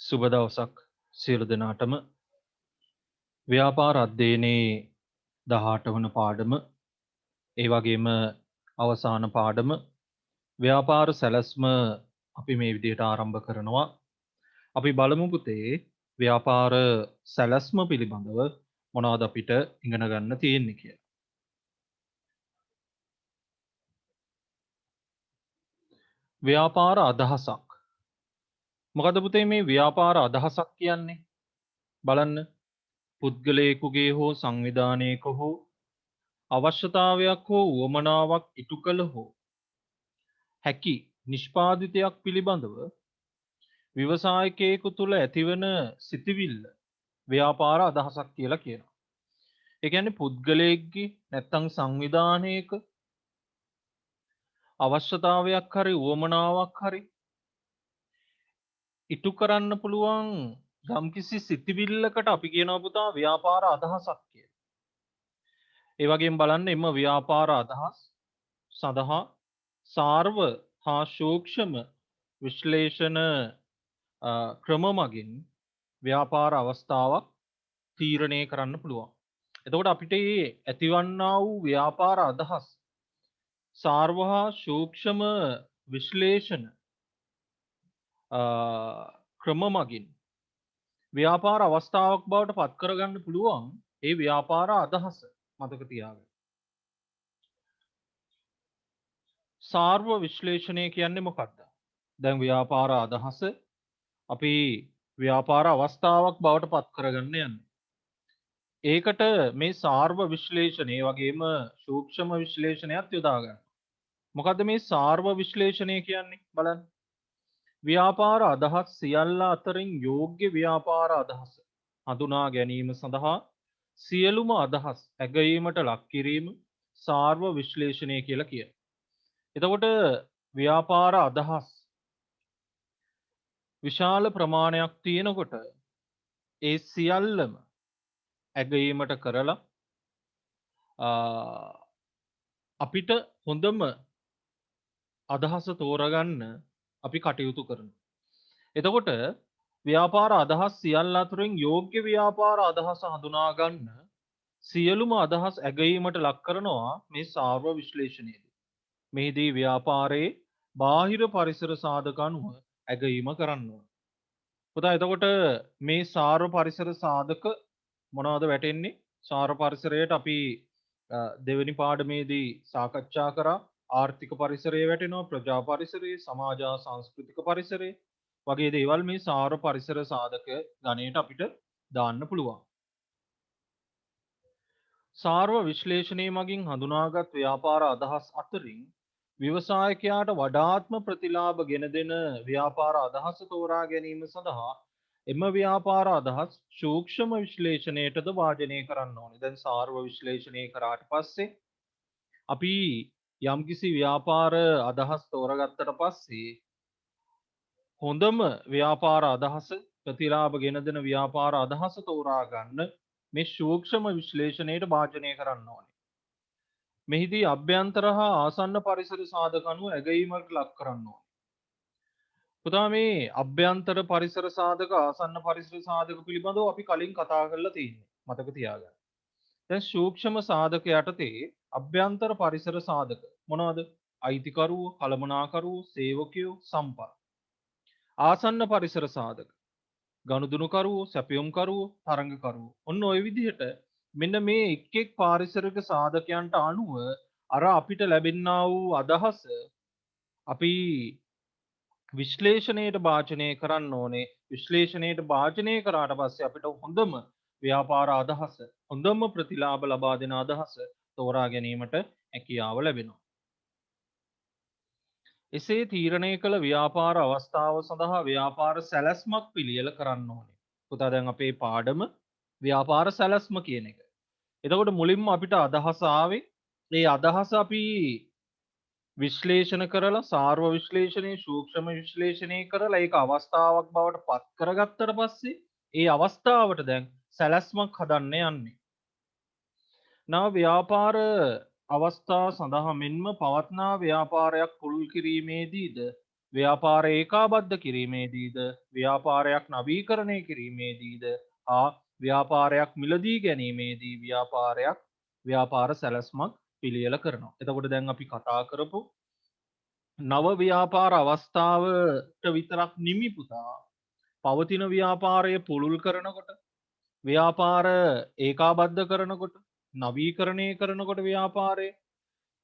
සුබ දවසක් සියලු දෙනාටම ව්‍යාපාර අධ්‍යයනයේ 18 වන පාඩම ඒ වගේම අවසාන පාඩම ව්‍යාපාර සැලැස්ම අපි මේ විදිහට ආරම්භ කරනවා. අපි බලමු පුතේ ව්‍යාපාර සැලැස්ම පිළිබඳව මොනවද අපිට ඉගෙන ගන්න තියෙන්නේ කියලා. ව්‍යාපාර අදහසක්. මොකද පුතේ මේ ව්‍යාපාර අදහසක් කියන්නේ? බලන්න. පුද්ගලයෙකුගේ හෝ සංවිධානයක හෝ අවශ්‍යතාවයක් හෝ උවමනාවක් ඉටු කළ හෝ හැකි නිෂ්පාදිතයක් පිළිබඳව ව්‍යවසායකයෙකු තුළ ඇතිවන සිතිවිල්ල ව්‍යාපාර අදහසක් කියලා කියනවා. ඒ කියන්නේ පුද්ගලයෙක්ගේ නැත්තම් සංවිධානයක අවශ්‍යතාවයක් හරි උවමනාවක් හරි ඉටු කරන්න පුළුවන් යම්කිසි සිතිවිල්ලකට අපි කියනවා පුතා ව්‍යාපාර අදහසක් කියලා. ඒ වගේම බලන්න එම ව්‍යාපාර අදහස් සඳහා සාර්ව හා සූක්ෂම විශ්ලේෂණ ක්‍රම මගින් ව්‍යාපාර අවස්ථාවක් තීරණය කරන්න පුළුවන්. එතකොට අපිට මේ ඇතිවන්නා වූ ව්‍යාපාර අදහස් සාර්ව හා සූක්ෂම විශ්ලේෂණ ක්‍රම මගින් ව්‍යාපාර අවස්ථාවක් බවට පත් කරගන්න පුළුවන් ඒ ව්‍යාපාර අදහස මතක තියාගන්න. සාර්ව විශ්ලේෂණය කියන්නේ මොකක්ද? දැන් ව්‍යාපාර අදහස අපි ව්‍යාපාර අවස්ථාවක් බවට පත් කරගන්න යන්නේ. ඒකට මේ සාර්ව විශ්ලේෂණය වගේම සූක්ෂම විශ්ලේෂණයත් යොදා ගන්න. මොකද්ද මේ සාර්ව විශ්ලේෂණය කියන්නේ? බලන්න. ව්‍යාපාර අදහස් සියල්ල අතරින් යෝග්‍ය ව්‍යාපාර අදහස හඳුනා ගැනීම සඳහා සියලුම අදහස් ඇගයීමට ලක් කිරීම සාර්ව විශ්ලේෂණය කියලා කියනවා. එතකොට ව්‍යාපාර අදහස් විශාල ප්‍රමාණයක් තියෙනකොට ඒ සියල්ලම ඇගයීමට කරලා අපිට හොඳම අදහස තෝරගන්න අපි කටයුතු කරනවා. එතකොට ව්‍යාපාර අදහස් සියල්ල අතරින් යෝග්‍ය ව්‍යාපාර අදහස හඳුනා ගන්න සියලුම අදහස් ඇගයීමට ලක් කරනවා මේ සාර්ව විශ්ලේෂණයේදී. මෙහිදී ව්‍යාපාරයේ බාහිර පරිසර සාධක අනුව ඇගයීම කරන්න ඕන. පුතා එතකොට මේ සාර්ව පරිසර සාධක මොනවද වැටෙන්නේ? සාර්ව පරිසරයට අපි දෙවෙනි පාඩමේදී සාකච්ඡා කරා. ආර්ථික පරිසරය වැටෙනවා, ප්‍රජා පරිසරය, සමාජ සංස්කෘතික පරිසරය වගේ දේවල් මේ සාර්ව පරිසර සාධක ගණයට අපිට දාන්න පුළුවන්. සාර්ව විශ්ලේෂණය මගින් හඳුනාගත් ව්‍යාපාර අදහස් අතරින් ව්‍යවසායකයාට වඩාත්ම ප්‍රතිලාභ ගෙන දෙන ව්‍යාපාර අදහස තෝරා ගැනීම සඳහා එම ව්‍යාපාර අදහස් සූක්ෂම විශ්ලේෂණයටද වාජනය කරන්න ඕනේ. දැන් සාර්ව විශ්ලේෂණය කරාට පස්සේ අපි යම්කිසි ව්‍යාපාර අදහස් තෝරගත්තට පස්සේ හොඳම ව්‍යාපාර අදහස ප්‍රතිලාභ ගෙන දෙන ව්‍යාපාර අදහස තෝරා ගන්න මේ සූක්ෂම විශ්ලේෂණයට වාජනය කරන්න ඕනේ. මෙහිදී අභ්‍යන්තර හා ආසන්න පරිසර සාධක අනුව ඇගයීමකට ලක් කරන්න ඕනේ. පුතා මේ අභ්‍යන්තර පරිසර සාධක ආසන්න පරිසර සාධක පිළිබඳව අපි කලින් කතා කරලා තියෙනවා. මතක තියාගන්න. දැන් සූක්ෂම සාධක යටතේ අභ්‍යන්තර පරිසර සාධක මොනවද? අයිතිකරුවෝ, කළමනාකරුවෝ, සේවකයෝ, සම්පත්. ආසන්න පරිසර සාධක ගනුදෙනුකරුවෝ, සැපයුම්කරුවෝ, තරඟකරුවෝ. ඔන්න ওই විදිහට මෙන්න මේ එක් එක් පාරිසරික සාධකයන්ට අනුව අර අපිට ලැබෙනා වූ අදහස අපි විශ්ලේෂණයට භාජනය කරන්න ඕනේ. විශ්ලේෂණයට භාජනය කරාට පස්සේ අපිට හොඳම ව්‍යාපාර අදහස, හොඳම ප්‍රතිලාභ ලබා දෙන අදහස තෝරා ගැනීමට හැකියාව ලැබෙනවා. එසේ තීරණය කළ ව්‍යාපාර අවස්ථාව සඳහා ව්‍යාපාර සැලැස්මක් පිළියෙල කරන්න ඕනේ. පුතා දැන් අපේ පාඩම ව්‍යාපාර සැලැස්ම කියන එක. එතකොට මුලින්ම අපිට අදහස ආවේ ඒ අදහස අපි විශ්ලේෂණ කරලා සාර්ව විශ්ලේෂණය, සූක්ෂම විශ්ලේෂණය කරලා ඒක අවස්ථාවක් බවට පත් කරගත්තට පස්සේ ඒ අවස්ථාවට දැන් සැලැස්මක් හදන්න යන්නේ. නව ව්‍යාපාර අවස්ථා සඳහා මෙන්ම පවත්නා ව්‍යාපාරයක් පුළුල් කිරීමේදීද ව්‍යාපාරය ඒකාබද්ධ කිරීමේදීද ව්‍යාපාරයක් නවීකරණය කිරීමේදීද හා ව්‍යාපාරයක් මිලදී ගැනීමේදී ව්‍යාපාර සැලැස්මක් පිළියෙල කරනවා. එතකොට දැන් අපි කතා කරපු නව ව්‍යාපාර අවස්ථාවට විතරක් නිමි පුතා පවතින ව්‍යාපාරය පුළුල් කරනකොට ව්‍යාපාර ඒකාබද්ධ කරනකොට නවීකරණය කරනකොට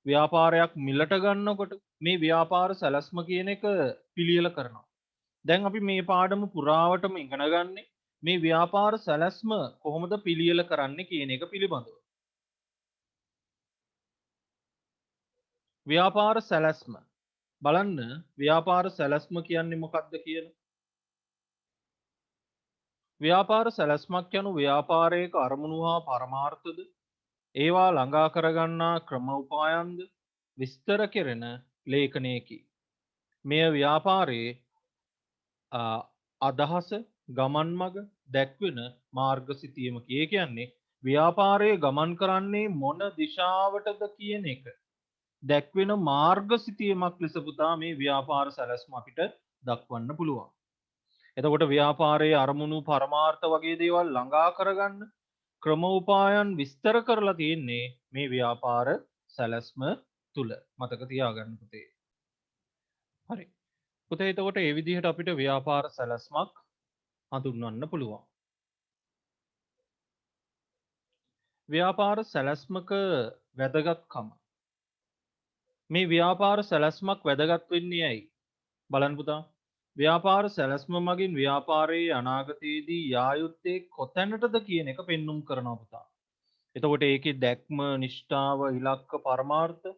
ව්‍යාපාරයක් මිලට ගන්නකොට මේ ව්‍යාපාර සැලැස්ම කියන එක පිළියෙල කරනවා. දැන් අපි මේ පාඩම පුරාවටම ඉගෙන ගන්නේ මේ ව්‍යාපාර සැලැස්ම කොහොමද පිළියෙල කරන්නේ කියන එක පිළිබඳව. ව්‍යාපාර සැලැස්ම බලන්න ව්‍යාපාර සැලැස්ම කියන්නේ මොකක්ද කියලා. ව්‍යාපාර සැලැස්මක් යනු ව්‍යාපාරයක අරමුණු හා පරමාර්ථද ඒවා ළඟා කරගන්නා ක්‍රම උපායන්ද විස්තර කෙරෙන ලේඛනයකි. මෙය ව්‍යාපාරයේ අදහස ගමන් මග දැක්වෙන මාර්ග සිතියමකි. ඒ කියන්නේ ව්‍යාපාරයේ ගමන් කරන්නේ මොන දිශාවටද කියන එක දැක්වෙන මාර්ග සිතියමක් ලෙස පුතා මේ ව්‍යාපාර සැලැස්ම අපිට දක්වන්න පුළුවන්. එතකොට ව්‍යාපාරයේ අරමුණු පරමාර්ථ වගේ දේවල් ළඟා කරගන්න ක්‍රම උපායන් විස්තර කරලා තියෙන්නේ මේ ව්‍යාපාර සැලැස්ම තුල. මතක තියාගන්න පුතේ. හරි. පුතේ එතකොට මේ විදිහට අපිට ව්‍යාපාර සැලැස්මක් හඳුන්වන්න පුළුවන්. ව්‍යාපාර සැලැස්මක වැදගත්කම. මේ ව්‍යාපාර සැලැස්මක් වැදගත් වෙන්නේ ඇයි? බලන්න පුතා. ව්‍යාපාර සැලැස්ම මගින් ව්‍යාපාරයේ අනාගතයේදී යා යුත්තේ කොතැනටද කියන එක පෙන්눔 කරනවා පුතා. එතකොට ඒකේ දැක්ම, නිෂ්ඨාව, ඉලක්ක, පරමාර්ථ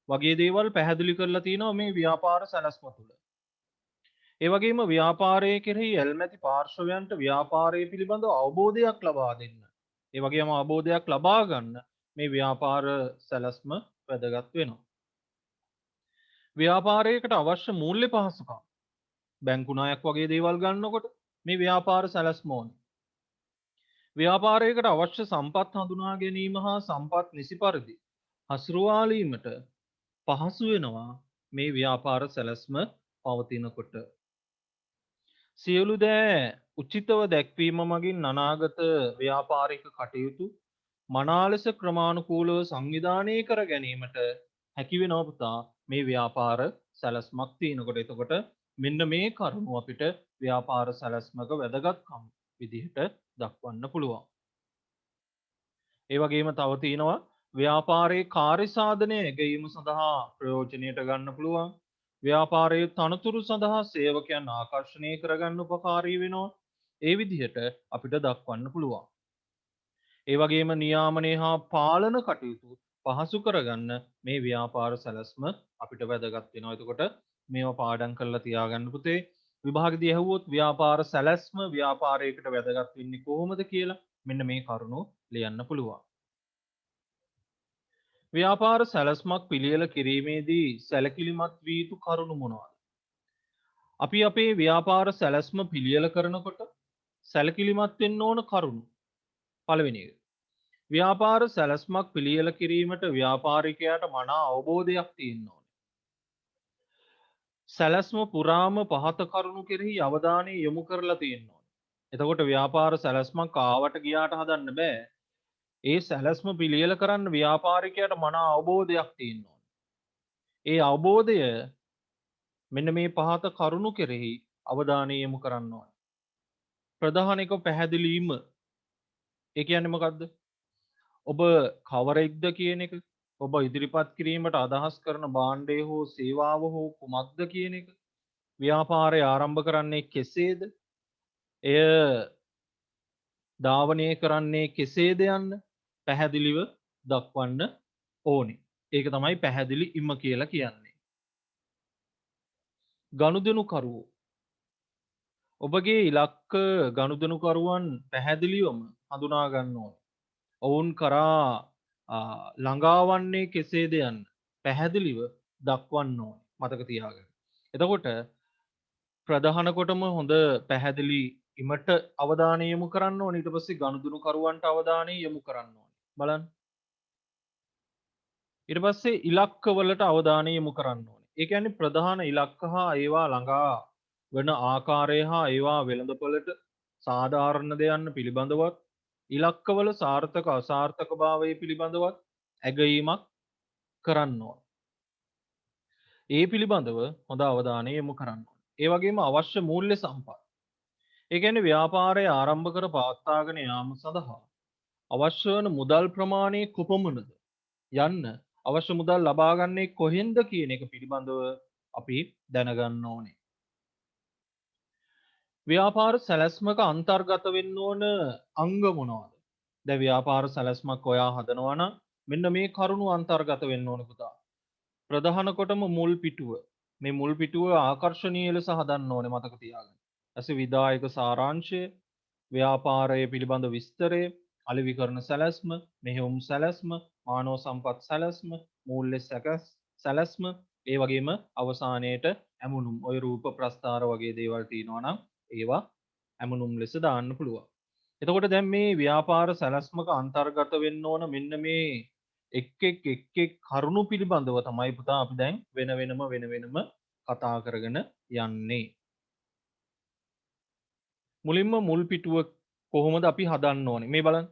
වගේ දේවල් පැහැදිලි කරලා තියෙනවා මේ ව්‍යාපාර සැලැස්ම තුළ. ඒ වගේම ව්‍යාපාරයේ කෙරෙහි එල්මැති පාර්ශවයන්ට ව්‍යාපාරය පිළිබඳව අවබෝධයක් ලබා දෙන්න. ඒ වගේම අවබෝධයක් ලබා ගන්න මේ ව්‍යාපාර සැලැස්ම වැදගත් වෙනවා. ව්‍යාපාරයකට අවශ්‍ය මූල්‍ය පහසුකම් බැංකු ණයක් වගේ දේවල් ගන්නකොට මේ ව්‍යාපාර සැලැස්ම ඕනේ. ව්‍යාපාරයකට අවශ්‍ය සම්පත් හඳුනා ගැනීම හා සම්පත් නිසි පරිදි හසුරුවාලීමට පහසු වෙනවා මේ ව්‍යාපාර සැලැස්ම පවතිනකොට. සියලු දෑ උචිතව දැක්වීම මගින් අනාගත ව්‍යාපාරික කටයුතු මනා ලෙස ක්‍රමානුකූලව සංවිධානය කර ගැනීමට හැකි වෙනවා පුතා මේ ව්‍යාපාර සැලැස්මක් තියෙනකොට. එතකොට මෙන්න මේ කරුණු අපිට ව්‍යාපාර සැලැස්මක වැදගත්කම් විදිහට දක්වන්න පුළුවන්. ඒ වගේම තව තියෙනවා ව්‍යාපාරයේ කාර්ය සාධනය ඇගයීම සඳහා ප්‍රයෝජනයට ගන්න පුළුවන්. ව්‍යාපාරයේ තනතුරු සඳහා සේවකයන් ආකර්ෂණය කරගන්න උපකාරී වෙනවා. ඒ විදිහට අපිට දක්වන්න පුළුවන්. ඒ වගේම නියාමනය හා පාලන කටයුතු පහසු කරගන්න මේ ව්‍යාපාර සැලැස්ම අපිට වැදගත් වෙනවා. එතකොට මේවා පාඩම් කරලා තියාගන්න පුතේ. විභාගදී ඇහුවොත් ව්‍යාපාර සැලැස්ම ව්‍යාපාරයකට වැදගත් වෙන්නේ කොහොමද කියලා මෙන්න මේ කරුණු ලියන්න පුළුවන්. ව්‍යාපාර සැලැස්මක් පිළියෙල කිරීමේදී සැලකිලිමත් විය යුතු කරුණු මොනවාද? අපි අපේ ව්‍යාපාර සැලැස්ම පිළියෙල කරනකොට සැලකිලිමත් වෙන්න ඕන කරුණු. පළවෙනි එක. ව්‍යාපාර සැලැස්මක් පිළියෙල කිරීමට ව්‍යාපාරිකයාට මනා අවබෝධයක් තියෙන්න ඕනේ. සැලැස්ම පුරාම පහත කරුණු කෙරෙහි අවධානය යොමු කරලා තියෙන්න ඕනේ. එතකොට ව්‍යාපාර සැලැස්මක් ආවට ගියාට හදන්න බෑ. ඒ සැලැස්ම පිළියෙල කරන්න ව්‍යාපාරිකයාට මනා අවබෝධයක් තියෙන්න ඕනේ. ඒ අවබෝධය මෙන්න මේ පහත කරුණු කෙරෙහි අවධානය යොමු කරන්න ඕනේ. ප්‍රධාන එක පැහැදිලිවීම. ඒ කියන්නේ මොකද්ද? ඔබ කවරෙක්ද කියන එක, ඔබ ඉදිරිපත් කිරීමට අදහස් කරන භාණ්ඩය හෝ සේවාව හෝ කුමක්ද කියන එක, ව්‍යාපාරය ආරම්භ කරන්නේ කෙසේද, එය ධාවනය කරන්නේ කෙසේද යන්න පැහැදිලිව දක්වන්න ඕනේ. ඒක තමයි පැහැදිලි ඉම කියලා කියන්නේ. ගනුදෙනුකරුවෝ ඔබගේ ඉලක්ක ගනුදෙනුකරුවන් පැහැදිලිවම හඳුනා ගන්න ඕනේ. ඔවුන් කරා ළඟාවන්නේ කෙසේද යන්න පැහැදිලිව දක්වන්න ඕනේ. මතක තියාගන්න. එතකොට ප්‍රධාන කොටම හොඳ පැහැදිලි ඉමට අවධානය යොමු කරන්න ඕනේ. ඊට පස්සේ ගනුදෙනුකරුවන්ට අවධානය යොමු කරන්න ඕනේ. බලන්න. ඊට පස්සේ ඉලක්ක වලට අවධානය යොමු කරන්න ඕනේ. ඒ කියන්නේ ප්‍රධාන ඉලක්ක හා ඒවා ළඟා වන ආකාරය හා ඒවා වෙළඳපොළට සාධාරණ දෙයන්න පිළිබඳවත් ඉලක්කවල සාර්ථක අසාර්ථකභාවය පිළිබඳවත් ඇගයීමක් කරන්න ඕන. ඒ පිළිබඳව හොඳ අවධානය යොමු කරන්න ඕන. ඒ වගේම අවශ්‍ය මූල්‍ය සම්පත්. ඒ කියන්නේ ව්‍යාපාරය ආරම්භ කර පවත්වාගෙන යාම සඳහා අවශ්‍ය වන මුදල් ප්‍රමාණය කොපමණද යන්න අවශ්‍ය මුදල් ලබා ගන්නේ කොහෙන්ද කියන එක පිළිබඳව අපි දැනගන්න ඕනේ. ව්‍යාපාර සැලැස්මක අන්තර්ගත වෙන්න ඕන අංග මොනවද? දැන් ව්‍යාපාර සැලැස්මක් ඔයා හදනවා නම් මෙන්න මේ කරුණු අන්තර්ගත වෙන්න ඕන පුතා. ප්‍රධාන කොටම මුල් පිටුව. මේ මුල් පිටුව ආකර්ශනීය ලෙස හදන්න ඕනේ මතක තියාගන්න. ඇස විදායක සාරාංශය, ව්‍යාපාරය පිළිබඳ විස්තරය, අලෙවිකරණ සැලැස්ම, මෙහෙයුම් සැලැස්ම, මානව සම්පත් සැලැස්ම, මූල්‍ය සැලැස්ම, ඒ වගේම අවසානයේට ඇමුණුම් ඔය රූප ප්‍රස්ථාර වගේ දේවල් තියෙනවා නම් ඒවා ඇමුණුම් ලෙස දාන්න පුළුවන්. එතකොට දැන් මේ ව්‍යාපාර සැලැස්මක අන්තර්ගත වෙන්න ඕන මෙන්න මේ එක් කරුණු පිළිබඳව තමයි පුතා අපි දැන් වෙන වෙනම කතා කරගෙන යන්නේ. මුලින්ම මුල් පිටුව කොහොමද අපි හදන්න ඕනේ මේ බලන්න.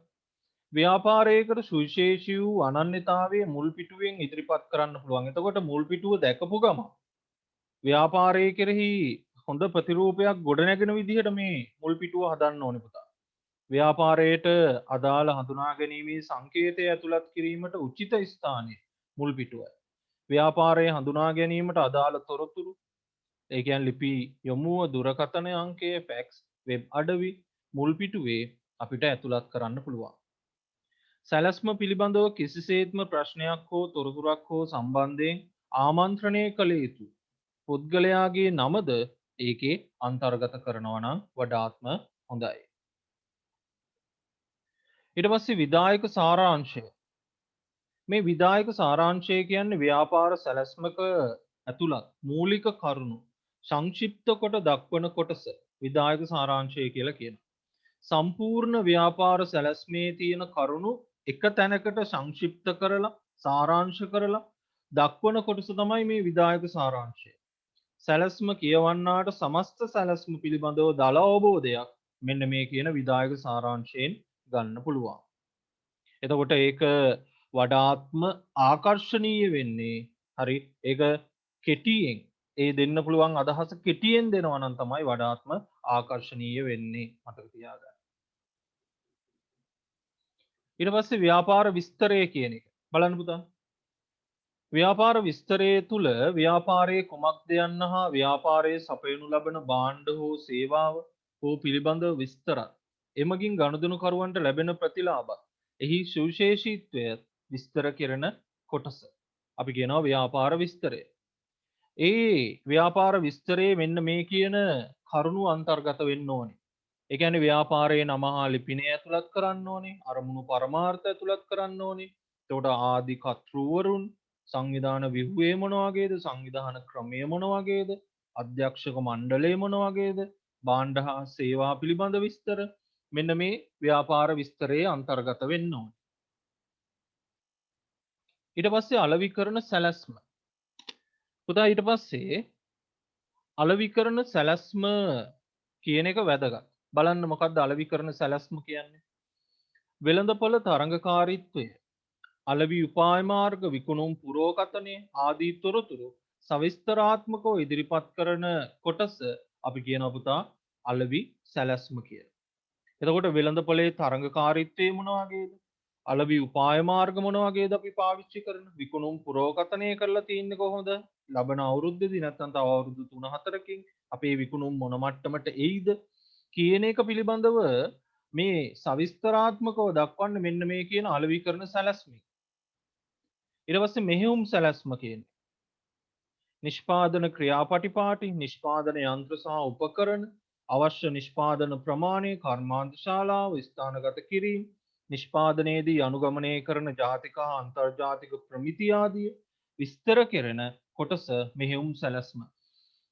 ව්‍යාපාරයකට සුවිශේෂී වූ අනන්‍යතාවය මුල් පිටුවෙන් ඉදිරිපත් කරන්න පුළුවන්. එතකොට මුල් පිටුව දැකපු ගමන් ව්‍යාපාරයේ කෙරෙහි හොඳ ප්‍රතිරූපයක් ගොඩනැගෙන විදිහට මේ මුල් පිටුව හදන්න ඕනේ පුතා. ව්‍යාපාරයට අදාළ හඳුනා ගැනීමේ සංකේතය ඇතුළත් කිරීමට උචිත ස්ථානය මුල් පිටුවයි. ව්‍යාපාරයේ හඳුනා ගැනීමට අදාළ තොරතුරු ඒ කියන්නේ ලිපි යොමුව දුරකථන අංකය ෆැක්ස් වෙබ් අඩවි මුල් පිටුවේ අපිට ඇතුළත් කරන්න පුළුවන්. සැලැස්ම පිළිබඳව කිසිසේත්ම ප්‍රශ්නයක් හෝ තොරතුරක් හෝ සම්බන්ධයෙන් ආමන්ත්‍රණය කළ යුතු පුද්ගලයාගේ නමද ඒකේ අන්තර්ගත කරනවා නම් වඩාත්ම හොඳයි. ඊට පස්සේ විදායක සාරාංශය. මේ විදායක සාරාංශය කියන්නේ ව්‍යාපාර සැලැස්මක ඇතුළත් මූලික කරුණු සංක්ෂිප්ත කොට දක්වන කොටස විදායක සාරාංශය කියලා කියනවා. සම්පූර්ණ ව්‍යාපාර සැලැස්මේ තියෙන කරුණු එක තැනකට සංක්ෂිප්ත කරලා සාරාංශ කරලා දක්වන කොටස තමයි මේ විදායක සාරාංශය. සැලැස්ම කියවන්නාට සමස්ත සැලැස්ම පිළිබඳව දල අවබෝධයක් මෙන්න මේ කියන විදායක සාරාංශයෙන් ගන්න පුළුවන්. එතකොට ඒක වඩාත්ම ආකර්ශනීය වෙන්නේ හරි ඒක කෙටියෙන් ඒ දෙන්න පුළුවන් අදහස කෙටියෙන් දෙනවා නම් තමයි වඩාත්ම ආකර්ශනීය වෙන්නේ මතක තියාගන්න. ඊට පස්සේ ව්‍යාපාර විස්තරය කියන එක බලන්න පුතා. ව්‍යාපාර විස්තරයේ තුල ව්‍යාපාරයේ කුමක්ද යන්න හා ව්‍යාපාරයේ සපයනු ලබන භාණ්ඩ හෝ සේවාව හෝ පිළිබඳව විස්තරත් එමගින් ගනුදෙනුකරුවන්ට ලැබෙන ප්‍රතිලාභ එහි සුවිශේෂීත්වය විස්තර කෙරෙන කොටස අපි කියනවා ව්‍යාපාර විස්තරය. ඒ ව්‍යාපාර විස්තරයේ මෙන්න මේ කියන කරුණු අන්තර්ගත වෙන්න ඕනේ. ඒ කියන්නේ ව්‍යාපාරයේ නම හා ලිපිනය ඇතුළත් කරන්න ඕනේ, අරමුණු පරමාර්ථ ඇතුළත් කරන්න ඕනේ. එතකොට ආදි කර්තෘවරුන් සංවිධාන ව්‍යුහය මොන වගේද, සංවිධාන ක්‍රමය මොන වගේද, අධ්‍යක්ෂක මණ්ඩලය මොන වගේද, භාණ්ඩ හා සේවා පිළිබඳ විස්තර මෙන්න මේ ව්‍යාපාර විස්තරයේ අන්තර්ගත වෙන්න ඕනේ. ඊට පස්සේ අලෙවිකරණ සැලැස්ම. පුතා ඊට පස්සේ අලෙවිකරණ සැලැස්ම කියන එක වැදගත්. බලන්න මොකක්ද අලෙවිකරණ සැලැස්ම කියන්නේ? වෙළඳපොළ තරඟකාරීත්වය, අලෙවි උපාය මාර්ග විකුණුම් පුරෝකථනය ආදී තොරතුරු සවිස්තරාත්මකව ඉදිරිපත් කරන කොටස අපි කියනවා පුතා අලෙවි සැලැස්ම කියලා. එතකොට වෙළඳපොලේ තරඟකාරීත්වය මොන වගේද? අලෙවි උපාය මාර්ග මොන වගේද අපි පාවිච්චි කරන? විකුණුම් පුරෝකථනය කරලා තියෙන්නේ කොහොමද? ලබන අවුරුද්දේදී නැත්නම් තව අවුරුදු 3-4කින් අපේ විකුණුම් මොන මට්ටමට එයිද කියන එක පිළිබඳව මේ සවිස්තරාත්මකව දක්වන්න මෙන්න මේ කියන අලෙවිකරණ සැලැස්ම. ඊට පස්සේ මෙහෙයුම් සැලැස්ම කියන්නේ නිෂ්පාදන ක්‍රියාපටිපාටි, නිෂ්පාදන යන්ත්‍ර සහ උපකරණ, අවශ්‍ය නිෂ්පාදන ප්‍රමාණය, කර්මාන්ත ශාලාව ස්ථානගත කිරීම, නිෂ්පාදනයේදී අනුගමනය කරන ජාතික හා අන්තර්ජාතික ප්‍රමිති ආදිය විස්තර කෙරෙන කොටස මෙහෙයුම් සැලැස්ම.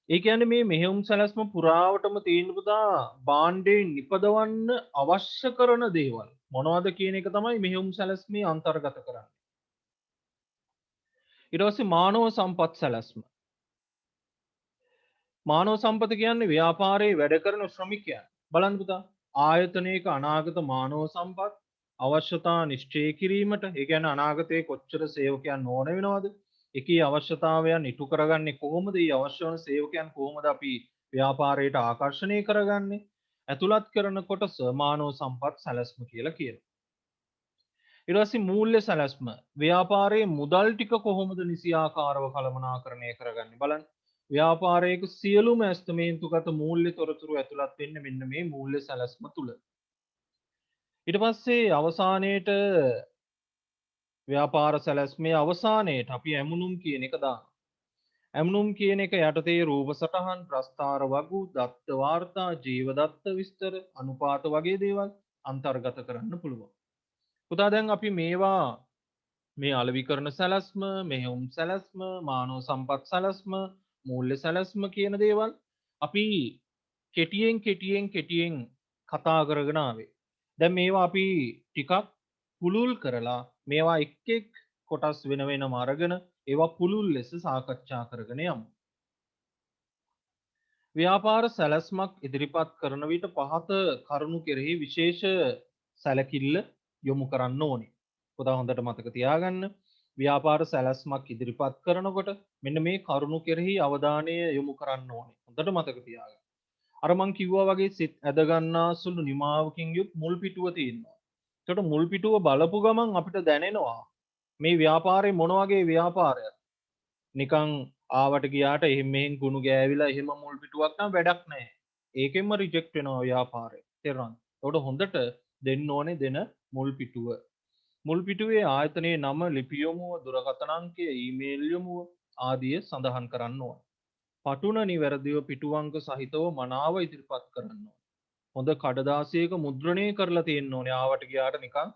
ඒ කියන්නේ මේ මෙහෙයුම් සැලැස්ම පුරාවටම තියෙන පුතා භාණ්ඩයෙන් නිපදවන්න අවශ්‍ය කරන දේවල් මොනවද කියන එක තමයි මෙහෙයුම් සැලැස්මේ අන්තර්ගත කරන්නේ. ඊට පස්සේ මානව සම්පත් සැලැස්ම. මානව සම්පත කියන්නේ ව්‍යාපාරයේ වැඩ කරන ශ්‍රමිකයන්. බලන්න පුතා. ආයතනයක අනාගත මානව සම්පත් අවශ්‍යතා නිශ්චය කිරීමට, ඒ කියන්නේ අනාගතයේ කොච්චර සේවකයන් ඕන වෙනවද? එකී අවශ්‍යතාවයන් ඉටු කරගන්නේ කොහොමද? මේ අවශ්‍ය වන සේවකයන් කොහොමද අපි ව්‍යාපාරයට ආකර්ෂණය කරගන්නේ? ඇතුළත් කරන කොටස මානව සම්පත් සැලැස්ම කියලා කියනවා. ඊට පස්සේ මූල්‍ය සැලැස්ම. ව්‍යාපාරයේ මුදල් ටික කොහොමද නිසියාකාරව කළමනාකරණය කරගන්නේ? බලන්න. ව්‍යාපාරයක සියලුම ඇස්තමේන්තුගත මූල්‍ය තොරතුරු ඇතුළත් වෙන්නේ මෙන්න මේ මූල්‍ය සැලැස්ම තුල. ඊට පස්සේ අවසානයේට ව්‍යාපාර සැලැස්මේ අවසානයේට අපි ඇමුණුම් කියන එක දානවා. ඇමුණුම් කියන එක යටතේ රූප සටහන්, ප්‍රස්ථාර වගු, දත්ත වාර්තා, ජීව දත්ත විස්තර, අනුපාත වගේ දේවල් අන්තර්ගත කරන්න පුළුවන්. පුතා දැන් අපි මේවා මේ අලෙවිකරණ සැලැස්ම, මෙහෙයුම් සැලැස්ම, මානව සම්පත් සැලැස්ම, මූල්‍ය සැලැස්ම කියන දේවල් අපි කෙටියෙන් කතා කරගෙන ආවේ. දැන් මේවා අපි ටිකක් පුළුල් කරලා මේවා එක් එක් කොටස් වෙන වෙනම අරගෙන ඒවා පුළුල් ලෙස සාකච්ඡා කරගෙන යමු. ව්‍යාපාර සැලැස්මක් ඉදිරිපත් කරන විට පහත කරුණු කෙරෙහි විශේෂ සැලකිල්ල යොමු කරන්න ඕනේ. පුතා හොඳට මතක තියාගන්න. ව්‍යාපාර සැලැස්මක් ඉදිරිපත් කරනකොට මෙන්න මේ කරුණු කෙරෙහි අවධානය යොමු කරන්න ඕනේ. හොඳට මතක තියාගන්න. අර මං කිව්වා වගේ සිත් ඇද ගන්නා සුළු නිමාවකින් යුත් මුල් පිටුව තියෙනවා. ඒකට මුල් පිටුව බලපු ගමන් අපිට දැනෙනවා මේ ව්‍යාපාරේ මොන වගේ ව්‍යාපාරයක්ද? නිකන් ආවට ගියාට එහෙම මෙහෙන් ගුණ ගෑවිලා එහෙම මුල් පිටුවක් නම් වැඩක් නැහැ. ඒකෙන්ම රිජෙක්ට් වෙනවා ව්‍යාපාරය. තේරුණාද? ඒකට හොඳට දෙන්න ඕනේ දෙන මුල් පිටුව. මුල් පිටුවේ ආයතනයේ නම, ලිපි යොමුව, දුරකථන අංකය, ඊමේල් යොමුව ආදිය සඳහන් කරන්න ඕන. පටුන නිවැරදිව පිටු අංක සහිතව මනාව ඉදිරිපත් කරන්න ඕන. හොඳ කඩදාසියක මුද්‍රණය කරලා තියෙන්න ඕනේ. ආවට ගියාට නිකන්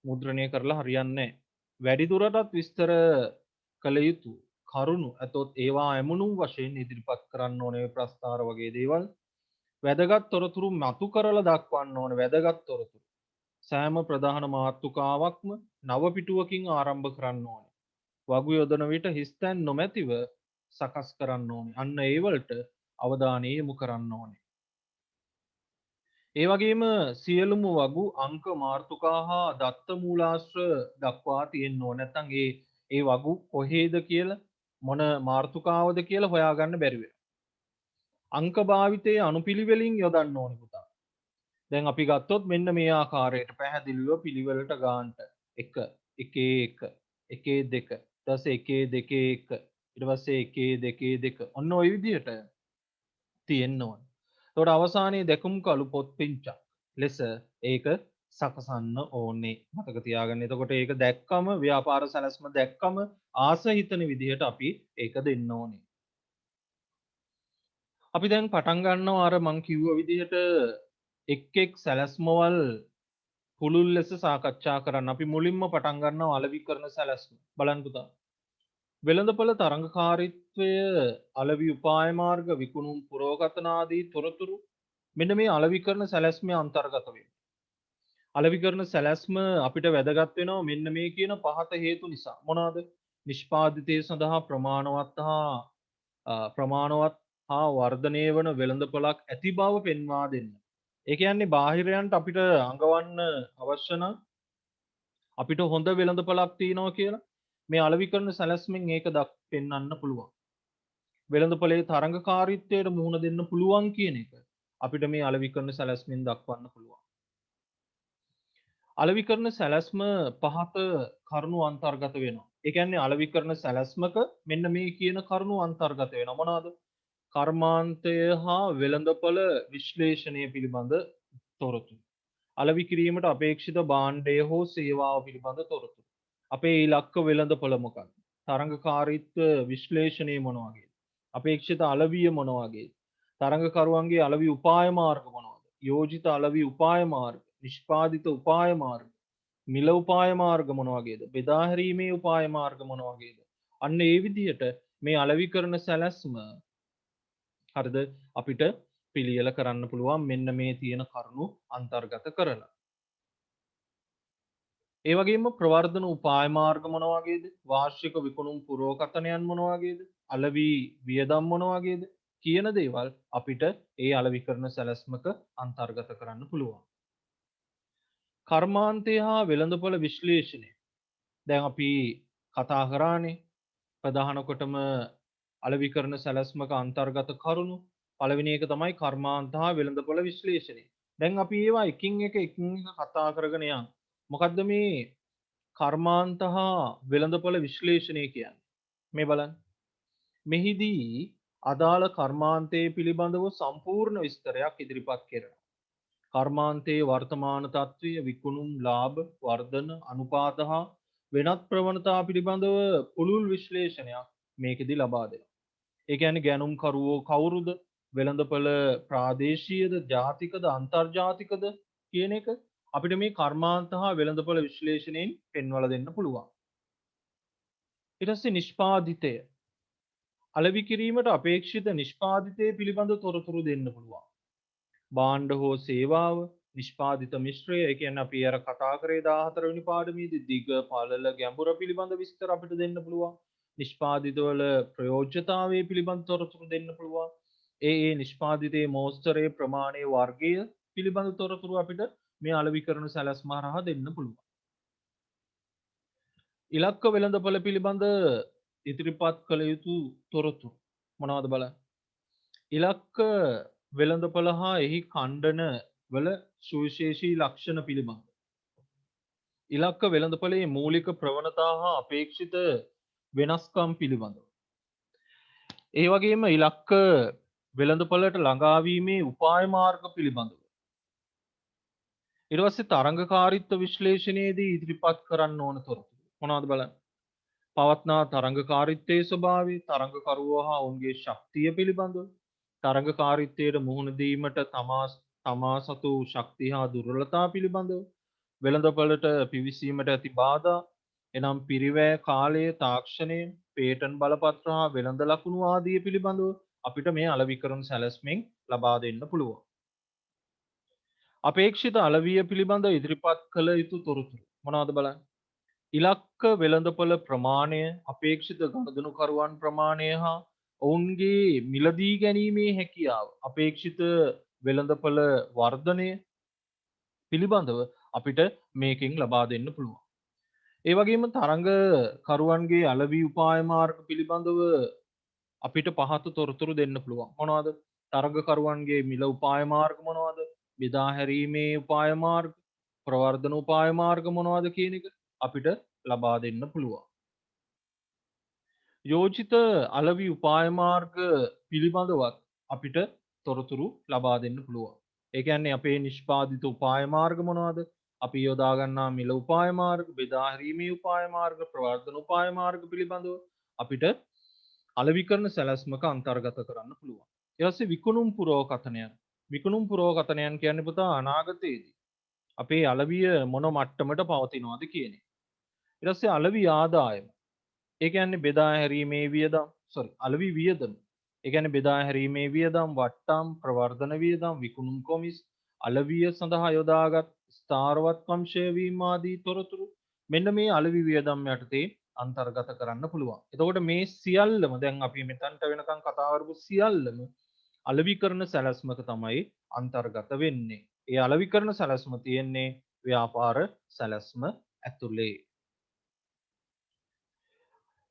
මුද්‍රණය කරලා හරියන්නේ නැහැ. වැඩිදුරටත් විස්තර කළ යුතු කරුණු ඇතොත් ඒවා ඇමුණුම් වශයෙන් ඉදිරිපත් කරන්න ඕනේ. ප්‍රස්තාර වගේ දේවල්. වැදගත් තොරතුරු මතු කරලා දක්වන්න ඕනේ. වැදගත් තොරතුරු සෑම ප්‍රධාන මාතෘකාවක්ම නව පිටුවකින් ආරම්භ කරන්න ඕනේ. වගු යොදන විට හිස්තැන් නොමැතිව සකස් කරන්න ඕනේ. අන්න ඒ වලට අවධානය යොමු කරන්න ඕනේ. ඒ වගේම සියලුම වගු අංක, මාතෘකා හා දත්ත මූලාශ්‍ර දක්වා තියෙන්න ඕනේ. නැත්නම් ඒ වගු කොහේද කියලා, මොන මාතෘකාවද කියලා හොයාගන්න බැරි වෙනවා. අංක භාවිතයේ අනුපිළිවෙලින් යොදන්න ඕනේ පුතා. දැන් අපි ගත්තොත් මෙන්න මේ ආකාරයට පැහැදිලිව පිළිවෙලට ගන්නට 1 1 1 1 2 ඊට පස්සේ 1 2 1 ඊට පස්සේ 1 2 2 ඔන්න ওই විදිහට තියෙන්න ඕන. එතකොට අවසානයේ දැකුම් කළු පොත් පිංචක් ලෙස ඒක සකසන්න ඕනේ. මතක තියාගන්න. එතකොට ඒක දැක්කම ව්‍යාපාර සැලැස්ම දැක්කම ආස හිතන විදිහට අපි ඒක දෙන්න ඕනේ. අපි දැන් පටන් ගන්නවා අර මං කිව්ව විදිහට එක් සැලැස්මවල් පුළුල් ලෙස සාකච්ඡා කරන්න. අපි මුලින්ම පටන් ගන්නවා අලෙවි කරන සැලැස්ම. බලන්න පුතා. වෙළඳපොළ තරඟකාරීත්වය, අලෙවි උපාය මාර්ග, විකුණුම් පුරෝගතන ආදී තොරතුරු මෙන්න මේ අලෙවි කරන සැලැස්මේ අන්තර්ගත වෙනවා. අලෙවි කරන සැලැස්ම අපිට වැදගත් වෙනවා මෙන්න මේ කියන පහත හේතු නිසා. මොනවාද? නිෂ්පාදිතය සඳහා ප්‍රමාණවත් හා වර්ධනය වන වෙළඳපොළක් ඇති බව පෙන්වා දෙන්න. ඒ කියන්නේ බාහිරයන්ට අපිට අඟවන්න අවශ්‍ය නම් අපිට හොඳ වෙළඳපොළක් තියෙනවා කියලා මේ අලෙවිකරන සැලැස්මෙන් ඒක පෙන්වන්න පුළුවන්. වෙළඳපොලේ තරඟකාරීත්වයට මුහුණ දෙන්න පුළුවන් කියන එක අපිට මේ අලෙවිකරන සැලැස්මෙන් දක්වන්න පුළුවන්. අලෙවිකරන සැලැස්ම පහත කරුණු අන්තර්ගත වෙනවා. ඒ කියන්නේ අලෙවිකරන සැලැස්මක මෙන්න මේ කියන කරුණු අන්තර්ගත වෙනවා. මොනවාද? කර්මාන්තය හා වෙළඳපොළ විශ්ලේෂණය පිළිබඳ තොරතුරු. අලෙවි කිරීමට අපේක්ෂිත භාණ්ඩය හෝ සේවාව පිළිබඳ තොරතුරු. අපේ ඉලක්ක වෙළඳපොළ මොකක්ද? තරඟකාරීත්ව විශ්ලේෂණය මොන වගේද? අපේක්ෂිත අලවිය මොන වගේද? තරඟකරුවන්ගේ අලවි උපාය මාර්ග මොනවද? යෝජිත අලවි උපාය මාර්ග, නිෂ්පාදිත උපාය මාර්ග, මිල උපාය මාර්ග මොන වගේද? බෙදා හැරීමේ උපාය මාර්ග මොන වගේද? අන්න ඒ විදිහට මේ අලෙවි කරන සැලැස්ම හරිද අපිට පිළියෙල කරන්න පුළුවන් මෙන්න මේ තියෙන කරුණු අන්තර්ගත කරලා. ඒ වගේම ප්‍රවර්ධන උපාය මාර්ග මොන වගේද? වාර්ෂික විකුණුම් පුරෝකථනයන් මොන වගේද? අලෙවි වියදම් මොන වගේද? කියන දේවල් අපිට ඒ අලෙවිකරන සැලැස්මක අන්තර්ගත කරන්න පුළුවන්. කර්මාන්තය හා වෙළඳපොළ විශ්ලේෂණය. දැන් අපි කතා කරානේ ප්‍රධාන කොටම අලෙවිකරන සැලැස්මක අන්තර්ගත කරුණු. පළවෙනි එක තමයි කර්මාන්ත හා වෙළඳපොළ විශ්ලේෂණය. දැන් අපි ඒවා එකින් එක කතා කරගෙන යමු. මොකද්ද මේ කර්මාන්ත හා වෙළඳපොළ විශ්ලේෂණය කියන්නේ? මේ බලන්න. මෙහිදී අදාළ කර්මාන්තයේ පිළිබඳව සම්පූර්ණ විස්තරයක් ඉදිරිපත් කෙරෙනවා. කර්මාන්තයේ වර්තමාන තත්ත්වය, විකුණුම් ලාභ, වර්ධන අනුපාත හා වෙනත් ප්‍රවණතා පිළිබඳව පුළුල් විශ්ලේෂණයක් මේකෙදි ලබා දෙනවා. ඒ කියන්නේ ගැනුම් කරුවෝ කවුරුද? වෙළඳපොළ ප්‍රාදේශීයද, ජාතිකද, අන්තර්ජාතිකද කියන එක අපිට මේ කර්මාන්ත හා වෙළඳපොළ විශ්ලේෂණයෙන් පෙන්වලා දෙන්න පුළුවන්. ඊට පස්සේ නිෂ්පාදිතය. අලෙවි කිරීමට අපේක්ෂිත නිෂ්පාදිතය පිළිබඳ තොරතුරු දෙන්න පුළුවන්. භාණ්ඩ හෝ සේවාව, නිෂ්පාදිත මිශ්‍රය, ඒ කියන්නේ අපි අර කතා කරේ 14 වෙනි පාඩමේදී දිග, පළල, ගැඹුර පිළිබඳ විස්තර අපිට දෙන්න පුළුවන්. නිෂ්පාදිතවල ප්‍රයෝජ්‍යතාවය පිළිබඳ තොරතුරු දෙන්න පුළුවන්. ඒ නිෂ්පාදිතයේ මෝස්තරයේ ප්‍රමාණය, වර්ගය පිළිබඳ තොරතුරු අපිට මේ අලෙවිකරන සැලැස්ම හරහා දෙන්න පුළුවන්. ඉලක්ක වෙළඳපොළ පිළිබඳ ඉදිරිපත් කළ යුතු තොරතුරු මොනවද බලන්න. ඉලක්ක වෙළඳපොළ හා එහි ඛණ්ඩන වල සුවිශේෂී ලක්ෂණ පිළිබඳ. ඉලක්ක වෙළඳපොළේ මූලික ප්‍රවණතා හා අපේක්ෂිත වෙනස්කම් පිළිබඳව. ඒ වගේම ඉලක්ක වෙළඳපොළට ළඟාවීමේ උපාය මාර්ග පිළිබඳව. ඊට පස්සේ තරංගකාරීත්ව විශ්ලේෂණයේදී ඉදිරිපත් කරන්න ඕන තොරතුරු මොනවද බලන්න. පවත්නා තරංගකාරීත්වයේ ස්වභාවය, තරංගකරුවෝ හා ඔවුන්ගේ ශක්තිය පිළිබඳව, තරංගකාරීත්වයට මුහුණ දීමට තමා සතු ශක්තිය හා දුර්වලතා පිළිබඳව, වෙළඳපොළට පිවිසීමට ඇති බාධා, එනම් පිරිවැය කාලය, තාක්ෂණය, පේටන් බලපත්‍ර හා වෙළඳ ලකුණු ආදිය පිළිබඳව අපිට මේ අලෙවිකරන සැලැස්මෙන් ලබා දෙන්න පුළුවන්. අපේක්ෂිත අලෙවිය පිළිබඳ ඉදිරිපත් කළ යුතු තොරතුරු මොනවද බලන්න. ඉලක්ක වෙළඳපොළ ප්‍රමාණය, අපේක්ෂිත ගනුදෙනුකරුවන් ප්‍රමාණය හා ඔවුන්ගේ මිලදී ගැනීමේ හැකියාව, අපේක්ෂිත වෙළඳපොළ වර්ධනය පිළිබඳව අපිට මේකෙන් ලබා දෙන්න පුළුවන්. ඒ වගේම තරංගකරුවන්ගේ අලෙවි උපාය මාර්ග පිළිබඳව අපිට පහත තොරතුරු දෙන්න පුළුවන්. මොනවද? තරංගකරුවන්ගේ මිල උපාය මාර්ග මොනවද? බෙදා හැරීමේ උපාය මාර්ග, ප්‍රවර්ධන උපාය මාර්ග මොනවද කියන එක අපිට ලබා දෙන්න පුළුවන්. යෝජිත අලෙවි උපාය මාර්ග පිළිබඳවත් අපිට තොරතුරු ලබා දෙන්න පුළුවන්. ඒ කියන්නේ අපේ නිෂ්පාදිත උපාය මාර්ග මොනවද? අපි යොදා ගන්නා මිල උපාය මාර්ග, බෙදා හැරීමේ උපාය මාර්ග, ප්‍රවර්ධන උපාය මාර්ග පිළිබඳව අපිට අලෙවිකරන සැලැස්මක අන්තර්ගත කරන්න පුළුවන්. ඊට පස්සේ විකුණුම් පුරෝකථනයන්. විකුණුම් පුරෝකථනයන් කියන්නේ පුතා අනාගතයේදී අපේ අලෙවිය මොන මට්ටමට පවතිනවද කියන එක. ඊට පස්සේ අලෙවි ආදායම. ඒ කියන්නේ බෙදා හැරීමේ වියදම්, අලෙවි වියදම. ඒ කියන්නේ බෙදා හැරීමේ වියදම්, වට්ටම්, ප්‍රවර්ධන වියදම්, විකුණුම් කොමිස්, අලෙවිය සඳහා යොදාගත් ස්ථාරවත් වංශය වීම ආදී තොරතුරු මෙන්න මේ අලෙවි වියදම් යටතේ අන්තර්ගත කරන්න පුළුවන්. එතකොට මේ සියල්ලම දැන් අපි මෙතනට වෙනකන් කතා කරපු සියල්ලම අලෙවිකරන සැලැස්මක තමයි අන්තර්ගත වෙන්නේ. ඒ අලෙවිකරන සැලැස්ම තියෙන්නේ ව්‍යාපාර සැලැස්ම ඇතුලේ.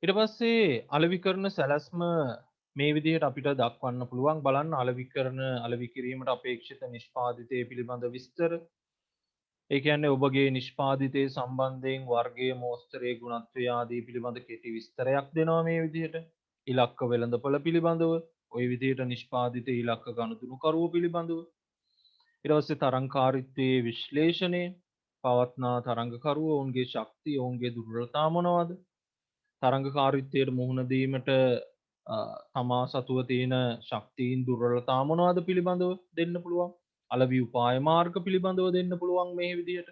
ඊට පස්සේ අලෙවිකරන සැලැස්ම මේ විදිහට අපිට දක්වන්න පුළුවන්. බලන්න අලෙවි කිරීමට අපේක්ෂිත නිෂ්පාදිතය පිළිබඳ විස්තර. ඒ කියන්නේ ඔබගේ නිෂ්පාදිතය සම්බන්ධයෙන් වර්ගය, මෝස්තරයේ ගුණත්වය ආදී පිළිබඳ කෙටි විස්තරයක් දෙනවා මේ විදිහට. ඉලක්ක වෙළඳපොළ පිළිබඳව, ওই විදිහට නිෂ්පාදිත ඉලක්ක ගනුදෙනුකරුවෝ පිළිබඳව. ඊට පස්සේ තරංකාරීත්වයේ විශ්ලේෂණය, පවත්නා තරංගකරුවෝ, ඔවුන්ගේ ශක්තිය, ඔවුන්ගේ දුර්වලතා මොනවද? තරංගකාරීත්වයට මුහුණ දීමට තමා සතුව තියෙන ශක්තියින් දුර්වලතා මොනවද පිළිබඳව දෙන්න පුළුවන්. අලෙවි උපාය මාර්ග පිළිබඳව දෙන්න පුළුවන් මේ විදිහට.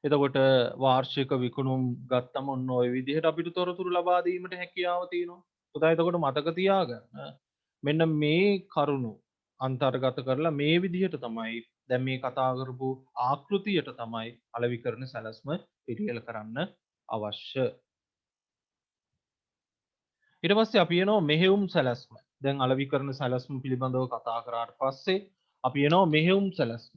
එතකොට වාර්ෂික විකුණුම් ගත්තම ඔන්න ඔය විදිහට අපිට තොරතුරු ලබා දීමට හැකියාව තියෙනවා. පුතා එතකොට මතක තියාගන්න. මෙන්න මේ කරුණු අන්තර්ගත කරලා මේ විදිහට තමයි දැන් මේ කතා කරපු ආකෘතියට තමයි අලෙවිකරන සැලැස්ම පිළියෙල කරන්න අවශ්‍ය. ඊට පස්සේ අපි යනවා මෙහෙයුම් සැලැස්ම. දැන් අලෙවිකරණ සැලැස්ම පිළිබඳව කතා කරාට පස්සේ අපි එනවා මෙහෙයුම් සැලැස්ම.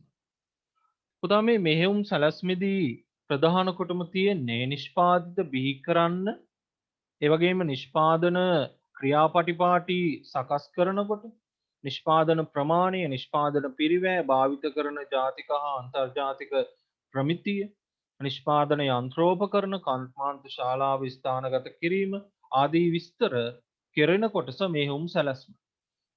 පුතා මේ මෙහෙයුම් සැලැස්මේදී ප්‍රධාන කොටම තියෙන්නේ නිෂ්පාදිත බිහි කරන්න, ඒ වගේම නිෂ්පාදන ක්‍රියාපටිපාටි සකස් කරනකොට නිෂ්පාදන ප්‍රමාණය, නිෂ්පාදන පිරිවැය, භාවිත කරන ජාතික හා අන්තර්ජාතික ප්‍රමිතිය, නිෂ්පාදන යන්ත්‍රෝපකරණ, කර්මාන්ත ශාලාව ස්ථානගත කිරීම ආදී විස්තර කෙරෙන කොටස මෙහෙයුම් සැලැස්ම.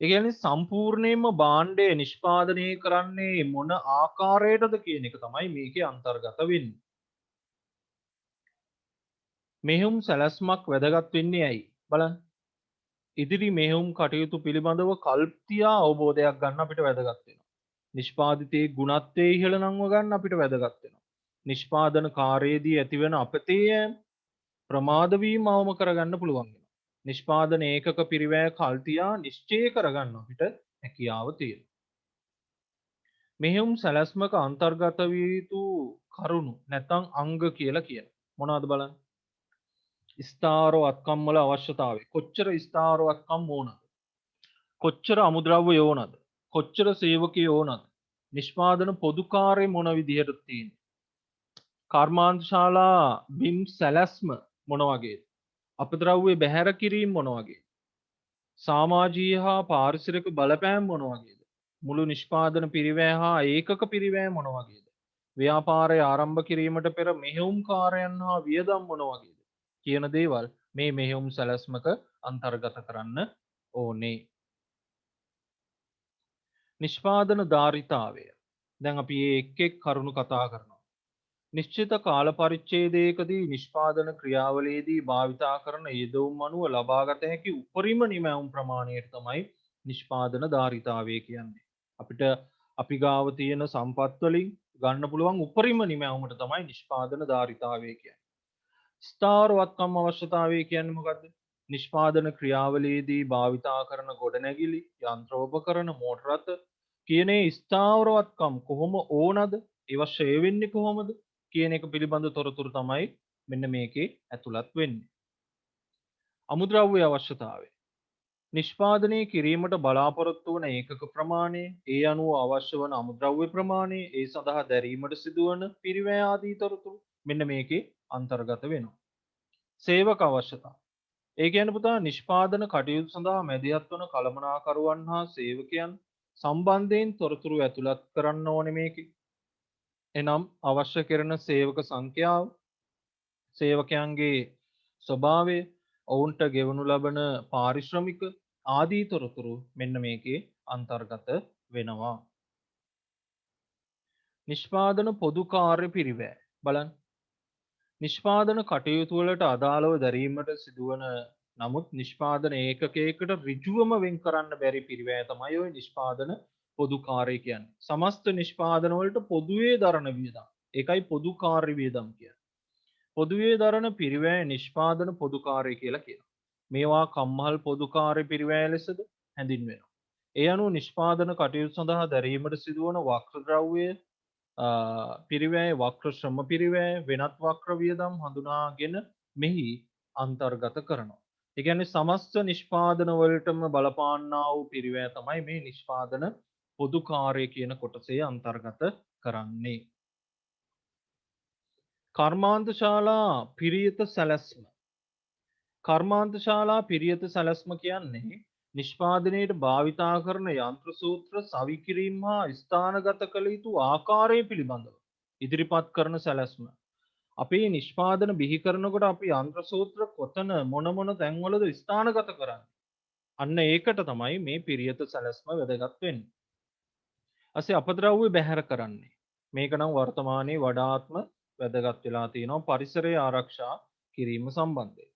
ඒ කියන්නේ සම්පූර්ණයෙන්ම භාණ්ඩය නිෂ්පාදනය කරන්නේ මොන ආකාරයටද කියන එක තමයි මේකේ අන්තර්ගත වෙන්නේ. මෙහෙයුම් සැලැස්මක් වැදගත් වෙන්නේ ඇයි? බලන්න. ඉදිරි මෙහෙයුම් කටයුතු පිළිබඳව කල්පියා අවබෝධයක් ගන්න අපිට වැදගත් වෙනවා. නිෂ්පාදිතයේ ගුණත්වයේ ඉහළ නංව ගන්න අපිට වැදගත් වෙනවා. නිෂ්පාදන කාර්යයේදී ඇතිවන අපතේ ප්‍රමාද වීම අවම කරගන්න පුළුවන් වෙනවා. නිෂ්පාදන ඒකක පිරිවැය කල්තියා නිශ්චය කරගන්න අපිට හැකියාව තියෙනවා. මෙහෙයුම් සැලැස්මක අන්තර්ගත විය යුතු කරුණු නැත්නම් අංග කියලා කියන. මොනවද බලන්න? ස්ථාවරවත්කම් වල අවශ්‍යතාවය. කොච්චර ස්ථාවරවත්කම් ඕනද? කොච්චර අමුද්‍රව්‍ය ඕනද? කොච්චර සේවකයෝ ඕනද? නිෂ්පාදන පොදු කාර්ය මොන විදිහටද තියෙන්නේ? කර්මාන්ත ශාලා බිම් සැලැස්ම මොන වගේද? අපද්‍රව්‍ය බැහැර කිරීම මොන වගේද? සමාජීය හා පාරිසරික බලපෑම් මොන වගේද? මුළු නිෂ්පාදන පිරිවැය හා ඒකක පිරිවැය මොන වගේද? ව්‍යාපාරය ආරම්භ කිරීමට පෙර මෙහෙයුම් කාර්යයන් හා වියදම් මොන වගේද? කියන දේවල් මේ මෙහෙයුම් සැලැස්මක අන්තර්ගත කරන්න ඕනේ. නිෂ්පාදන ධාරිතාවය. දැන් අපි මේ එක් එක් කරුණු කතා කරනවා. නිශ්චිත කාල පරිච්ඡේදයකදී නිෂ්පාදන ක්‍රියාවලියේදී භාවිතා කරන යෙදවුම් අනුව ලබාගත හැකි උපරිම නිමැවුම් ප්‍රමාණයට තමයි නිෂ්පාදන ධාරිතාවය කියන්නේ. අපිට අපි ගාව තියෙන සම්පත් වලින් ගන්න පුළුවන් උපරිම නිමැවුමට තමයි නිෂ්පාදන ධාරිතාවය කියන්නේ. ස්ථාවරවත්කම් අවශ්‍යතාවය කියන්නේ මොකද්ද? නිෂ්පාදන ක්‍රියාවලියේදී භාවිතා කරන ගොඩනැගිලි, යන්ත්‍රෝපකරණ, මෝටර රථ කියන ඒ ස්ථාවරවත්කම් කොහොම ඕනද? ඒවා ෂේ වෙන්නේ කොහොමද? කියන එක පිළිබඳ තොරතුරු තමයි මෙන්න මේකේ ඇතුළත් වෙන්නේ. අමුද්‍රව්‍ය අවශ්‍යතාවය. නිෂ්පාදනය කිරීමට බලාපොරොත්තු වන ඒකක ප්‍රමාණය, ඒ අනුව අවශ්‍ය වන අමුද්‍රව්‍ය ප්‍රමාණය, ඒ සඳහා දැරීමට සිදුවන පිරිවැය ආදී තොරතුරු මෙන්න මේකේ අන්තර්ගත වෙනවා. සේවක අවශ්‍යතාව. ඒ කියන්නේ පුතා නිෂ්පාදන කටයුතු සඳහා මැදිහත් වන කළමනාකරුවන් හා සේවකයන් සම්බන්ධයෙන් තොරතුරු ඇතුළත් කරන්න ඕනේ මේකේ. එනම් අවශ්‍ය කරන සේවක සංඛ්‍යාව, සේවකයන්ගේ ස්වභාවය, ඔවුන්ට ගෙවනු ලබන පාරිශ්‍රමික ආදී තොරතුරු මෙන්න මේකේ අන්තර්ගත වෙනවා. නිෂ්පාදන පොදු කාර්ය පිරිවැය. බලන්න. නිෂ්පාදන කටයුතු වලට අදාළව දැරීමට සිදුවන නමුත් නිෂ්පාදන ඒකකයකට ඍජුවම වෙන් කරන්න බැරි පිරිවැය තමයි ওই නිෂ්පාදන පොදු කාර්ය කියන්නේ. සමස්ත නිෂ්පාදන වලට පොදුවේ දරන වියදම්. ඒකයි පොදු කාර්ය වියදම් කියන්නේ. පොදුවේ දරන පිරිවැය නිෂ්පාදන පොදු කාර්ය කියලා කියනවා. මේවා කම්මහල් පොදු කාර්ය පිරිවැය ලෙසද හැඳින්වෙනවා. ඒ අනුව නිෂ්පාදන කටයුතු සඳහා දැරීමට සිදුවන වක්‍ර ද්‍රව්‍ය පිරිවැය, වක්‍ර ශ්‍රම පිරිවැය, වෙනත් වක්‍ර වියදම් හඳුනාගෙන මෙහි අන්තර්ගත කරනවා. ඒ කියන්නේ සමස්ත නිෂ්පාදන වලටම බලපාන්නා වූ පිරිවැය තමයි මේ නිෂ්පාදන පොදු කාර්ය කියන කොටසේ අන්තර්ගත කරන්නේ. කර්මාන්ත ශාලා පිරියත සැලැස්ම. කර්මාන්ත ශාලා පිරියත සැලැස්ම කියන්නේ නිෂ්පාදනයට භාවිතා කරන යන්ත්‍ර සූත්‍ර සවිකිරීම හා ස්ථානගත කළ යුතු ආකාරය පිළිබඳව ඉදිරිපත් කරන සැලැස්ම. අපේ නිෂ්පාදන බිහි කරනකොට අපි යන්ත්‍ර සූත්‍ර කොතන මොන තැන්වලද ස්ථානගත කරන්නේ? අන්න ඒකට තමයි මේ පිරියත සැලැස්ම වැදගත් වෙන්නේ. අසේ අපද්‍රව්‍ය බැහැර කරන්නේ. මේක නම් වර්තමානයේ වඩාත්ම වැදගත් වෙලා තියෙනවා පරිසරය ආරක්ෂා කිරීම සම්බන්ධයෙන්.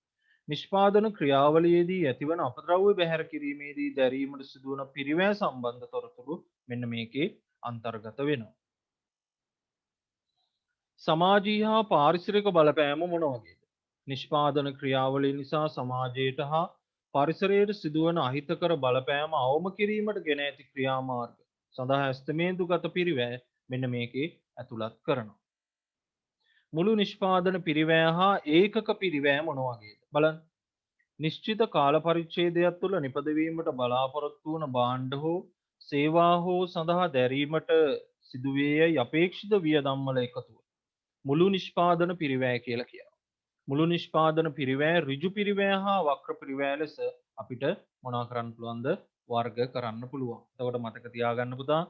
නිෂ්පාදන ක්‍රියාවලියේදී ඇතිවන අපද්‍රව්‍ය බැහැර කිරීමේදී දැරීමට සිදුවන පිරිවැය සම්බන්ධ තොරතුරු මෙන්න මේකේ අන්තර්ගත වෙනවා. සමාජීය හා පාරිසරික බලපෑම මොන වගේද? නිෂ්පාදන ක්‍රියාවලිය නිසා සමාජයට හා පරිසරයට සිදුවන අහිතකර බලපෑම අවම කිරීමට ගෙන ඇති ක්‍රියාමාර්ග සඳහා ඇස්තමේන්තුගත පිරිවැය මෙන්න මේකේ ඇතුළත් කරනවා. මුළු නිෂ්පාදන පිරිවැය හා ඒකක පිරිවැය මොන වගේද? බලන්න. නිශ්චිත කාල පරිච්ඡේදයක් තුළ නිපදවීමට බලාපොරොත්තු වන භාණ්ඩ හෝ සේවා හෝ සඳහා දැරීමට සිදුවේයයි අපේක්ෂිත වියදම් වල එකතුව මුළු නිෂ්පාදන පිරිවැය කියලා කියනවා. මුළු නිෂ්පාදන පිරිවැය ඍජු පිරිවැය හා වක්‍ර පිරිවැය ලෙස අපිට මොනවා කරන්න පුළුවන්ද? වර්ග කරන්න පුළුවන්. එතකොට මතක තියාගන්න පුතා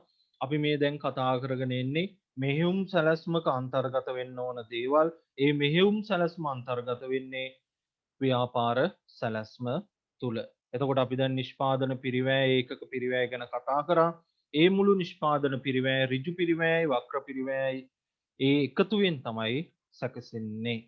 අපි මේ දැන් කතා කරගෙන ඉන්නේ මෙහෙයුම් සැලැස්මක අන්තර්ගත වෙන්න ඕන දේවල්. ඒ මෙහෙයුම් සැලැස්ම අන්තර්ගත වෙන්නේ ව්‍යාපාර සැලැස්ම තුල. එතකොට අපි දැන් නිෂ්පාදන පිරිවැය ඒකක පිරිවැය ගැන කතා කරා. ඒ මුළු නිෂ්පාදන පිරිවැය ඍජු පිරිවැයයි වක්‍ර පිරිවැයයි ඒ එකතුවෙන් තමයි සැකසෙන්නේ.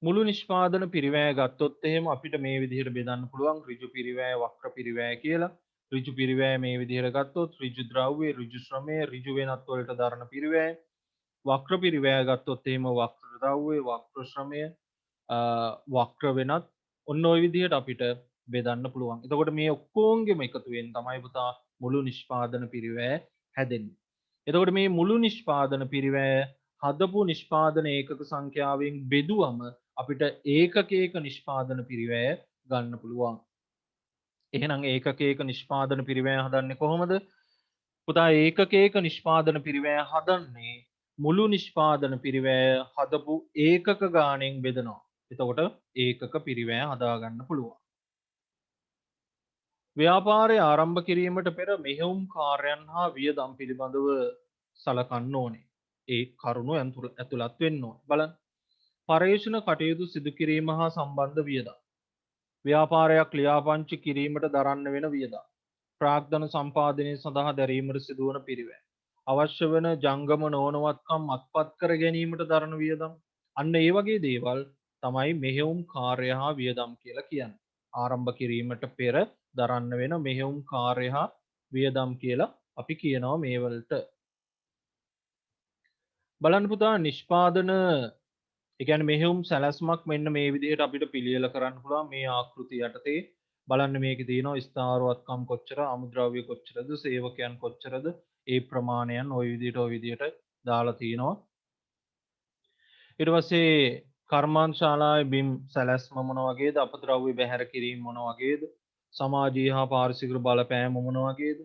මුළු නිෂ්පාදන පිරිවැය ගත්තොත් එහෙම අපිට මේ විදිහට බෙදන්න පුළුවන් ඍජු පිරිවැය වක්‍ර පිරිවැය කියලා. ඍජු පිරිවැය මේ විදිහට ගත්තොත් ඍජු ද්‍රව්‍ය, ඍජු ශ්‍රමය, ඍජු වෙනත් වලට දරන පිරිවැය. වක්‍ර පිරිවැය ගත්තොත් එහෙම වක්‍ර ද්‍රව්‍ය, වක්‍ර ශ්‍රමය, වක්‍ර වෙනත් ඔන්න ওই විදිහට අපිට බෙදන්න පුළුවන්. එතකොට මේ ඔක්කොංගෙම එකතුවෙන් තමයි පුතා මුළු නිෂ්පාදන පිරිවැය හැදෙන්නේ. එතකොට මේ මුළු නිෂ්පාදන පිරිවැය හදපු නිෂ්පාදන ඒකක සංඛ්‍යාවෙන් බෙදුවම අපිට ඒකකයක නිෂ්පාදන පිරිවැය ගන්න පුළුවන්. එහෙනම් ඒකකයක නිෂ්පාදන පිරිවැය හදන්නේ කොහොමද? පුතා ඒකකයක නිෂ්පාදන පිරිවැය හදන්නේ මුළු නිෂ්පාදන පිරිවැය හදපු ඒකක ගාණෙන් බෙදනවා. එතකොට ඒකක පිරිවැය හදාගන්න පුළුවන්. ව්‍යාපාරය ආරම්භ කිරීමට පෙර මෙහෙයුම් කාර්යයන් හා වියදම් පිළිබඳව සලකන්න ඕනේ. ඒ කරුණු ඇතුළත් වෙන්න ඕනේ. බලන්න. පර්යේෂණ කටයුතු සිදු කිරීම හා සම්බන්ධ වියදම්. ව්‍යාපාරයක් ලියාපදිංචි කිරීමට දරන්න වෙන වියදම්. ප්‍රාග්ධන සම්පාදනය සඳහා දැරීමට සිදුවන පිරිවැය. අවශ්‍ය වන ජංගම නොවනවත්කම් අත්පත් කර ගැනීමට දරන වියදම්. අන්න ඒ වගේ දේවල් තමයි මෙහෙයුම් කාර්ය හා වියදම් කියලා කියන්නේ. ආරම්භ කිරීමට පෙර දරන්න වෙන මෙහෙයුම් කාර්ය හා වියදම් කියලා අපි කියනවා මේ වලට. බලන්න පුතා නිෂ්පාදන ඒ කියන්නේ මෙහෙයුම් සැලැස්මක් මෙන්න මේ විදිහට අපිට පිළියෙල කරන්න පුළුවන් මේ ආකෘතිය යටතේ. බලන්න මේකේ තියෙනවා ස්ථාවරවත්කම් කොච්චර, අමුද්‍රව්‍ය කොච්චරද, සේවකයන් කොච්චරද, ඒ ප්‍රමාණයන් ওই විදිහට දාලා තිනවා. ඊට පස්සේ කර්මාන්තශාලාවේ බිම් සැලැස්ම මොන වගේද, අපද්‍රව්‍ය බැහැර කිරීම මොන වගේද, සමාජීය හා පාරිසරික බලපෑම මොන වගේද,